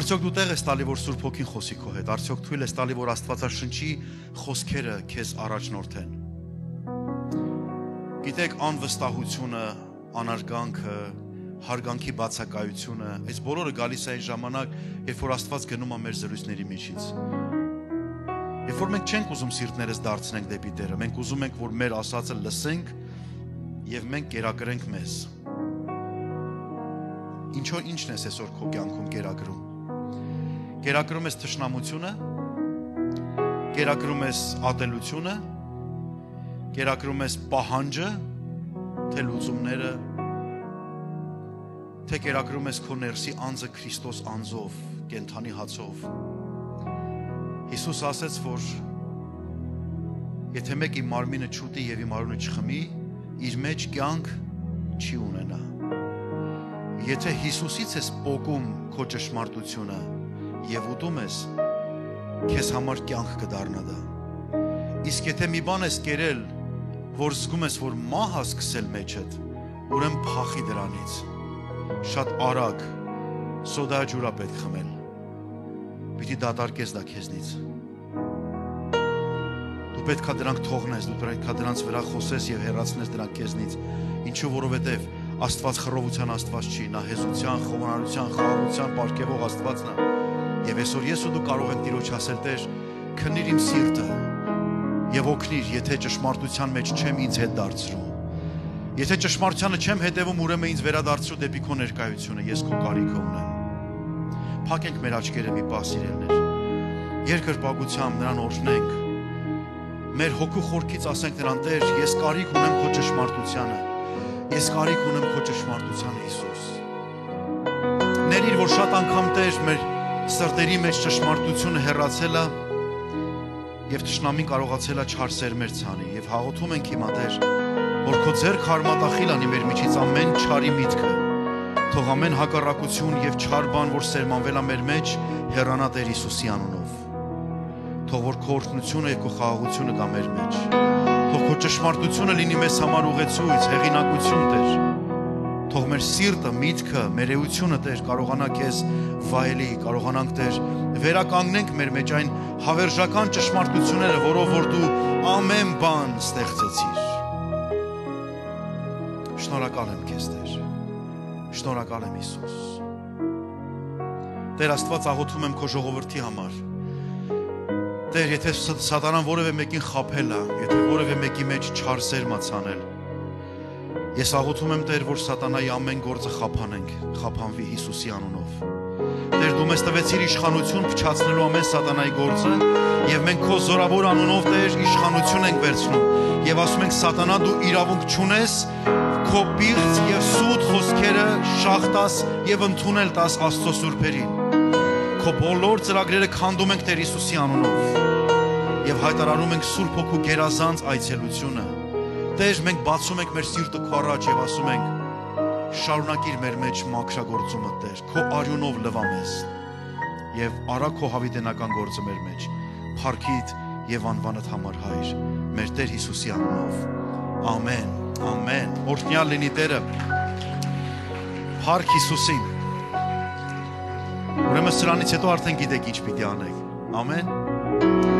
Արդյոք դու տեղ ես տալի, որ Սուրբ Հոգին խոսի քո հետ, արդյոք թույլ ես տալի, որ Աստվածաշնչի խոսքերը քեզ առաջնորդեն։ Գիտեք, անվստահությունը, անարգանքը, հարգանքի բացակայությունը, այս բոլորը գալիս է այն ժամանակ, երբ որ Աստված գնում է մեր զրույցների միջից։ Երբ որ մենք չենք ուզում սիրտներս դարձնենք դեպի Տերը, մենք ուզում ենք, որ մեր ասածը լսենք եւ մենք կերակրենք մեզ։ Ինչն ես այսօր քո կյանքում կերակրում։ Կերակրում ես թշնամությունը, կերակրում ես ատելությունը, կերակրում ես պահանջը, թե լուծումները, թե կերակրում ես քո ներսի անձը Քրիստոս անձով, կենթանի հացով։ Հիսուս ասեց, որ եթե մեկ իմ մարմինը չուտի եւ իմ արյունը չխմի, իր մեջ կյանք չի ունենա։ Եթե Հիսուսից ես պոկում քո ճշմարտությունը եւ ուտում ես, քեզ համար կյանք կդառնա դա։ Իսկ եթե մի բան ես կերել, որ զգում ես, որ մահ է սկսել մեջդ, ուրեմն փախի դրանից։ Շատ արագ սոդա ջուր է պետք խմել։ Պիտի դատարկես դա քեզնից։ Դու պետք է դրանք թողնես, դու պետք է դրանց վրա խոսես եւ հեռացնես դրանք քեզնից։ Ինչու որովհետեւ Աստված խռովության Աստված չի, նա հեզության, խոնարհության, խաղաղության պարգևող Աստվածն է։ Եվ այսօր ես ու դու կարող ենք Տիրոջ ասել, Տեր, քննիր իմ սիրտը եւ օգնիր, եթե ճշմարտության մեջ չեմ ինձ հետ դարձրու։ Եթե ճշմարտությանը չեմ հետևում, ուրեմն ինձ վերադարձրու դեպի քո ներկայությունը, ես քո կարիքը ունեմ։ Փակենք մեր աչքերը մի պահ, սիրելիներ։ Երկրպագությամբ նրան օրհնենք։ Մեր հոգու խորքից ասենք նրան, Տեր, ես կարիք ունեմ քո ճշմարտությանը։ Ես կարիք ունեմ քո ճշմարտությանը, Հիսուս։ Ներիր, որ շատ անգամ, Տեր, մեր սրտերի մեջ ճշմարտությունը հեռացել է եւ թշնամին կարողացել է չար սերմեր ցանի եւ հաղորդում ենք հիմա, Տեր, որ քո ձեռք հարմատախիլ անի մեր միջից ամեն չարի միտքը։ Թող ամեն հակառակություն եւ չար բան, որ սերմանվել է մեր մեջ, հեռանա Տեր Հիսուսի անունով։ Թող որ քո օրհնությունը եւ քո խաղաղությունը գա մեր մեջ։ Թող քո ճշմարտությունը լինի մեզ համար ուղեցույց, հեղինակություն, Տեր։ Թող մեր սիրտը, միտքը, մեր էությունը, Տեր, կարողանա քեզ վայելի, կարողանանք, Տեր, վերականգնենք մեր մեջ այն հավերժական ճշմարտությունները, որով որ դու ամեն բան ստեղծեցիր։ Շնորհակալ եմ քեզ, Տեր։ Շնորհակալ եմ, Հիսուս։ Տեր Աստված, աղոթում եմ քո ժողովրդի համար։ Տեր, եթե սատանան որևէ մեկին խաբել է, եթե որևէ մեկի մեջ չար սերմ ցանել, ես աղոթում եմ, Տեր, որ սատանայի ամեն գործը խափանվի Հիսուսի անունով։ Տեր դու մեզ տվեցիր իշխանություն փչացնելու ամեն սատանայի գործը եւ մենք քո զորավոր անունով Տեր իշխանություն ենք վերցնում եւ ասում ենք սատանա դու իրավունք չունես քո պիղծ եւ սուտ խոսքերը շախտաս եւ ընդունել տաս Աստծո սուրբերին քո բոլոր ծրագրերը քանդում ենք Տեր Հիսուսի անունով եւ հայտարարում ենք Սուրբ Հոգու գերազանց այցելությունը Տեր մենք բացում ենք մեր սիրտը քո առաջ եւ ասում ենք շարունակիր մեր մեջ մաքրագործումը Տեր քո արյունով լվա մեզ եւ արա քո հավիտենական գործը մեր մեջ փառքիդ եւ անվանդ համար Հայր մեր Տեր Հիսուսի անունով ամեն ամեն օրհնյալ լինի Տերը փառք Հիսուսին ուրեմն սրանից հետո արդեն գիտեք ինչ պիտի անեք ամեն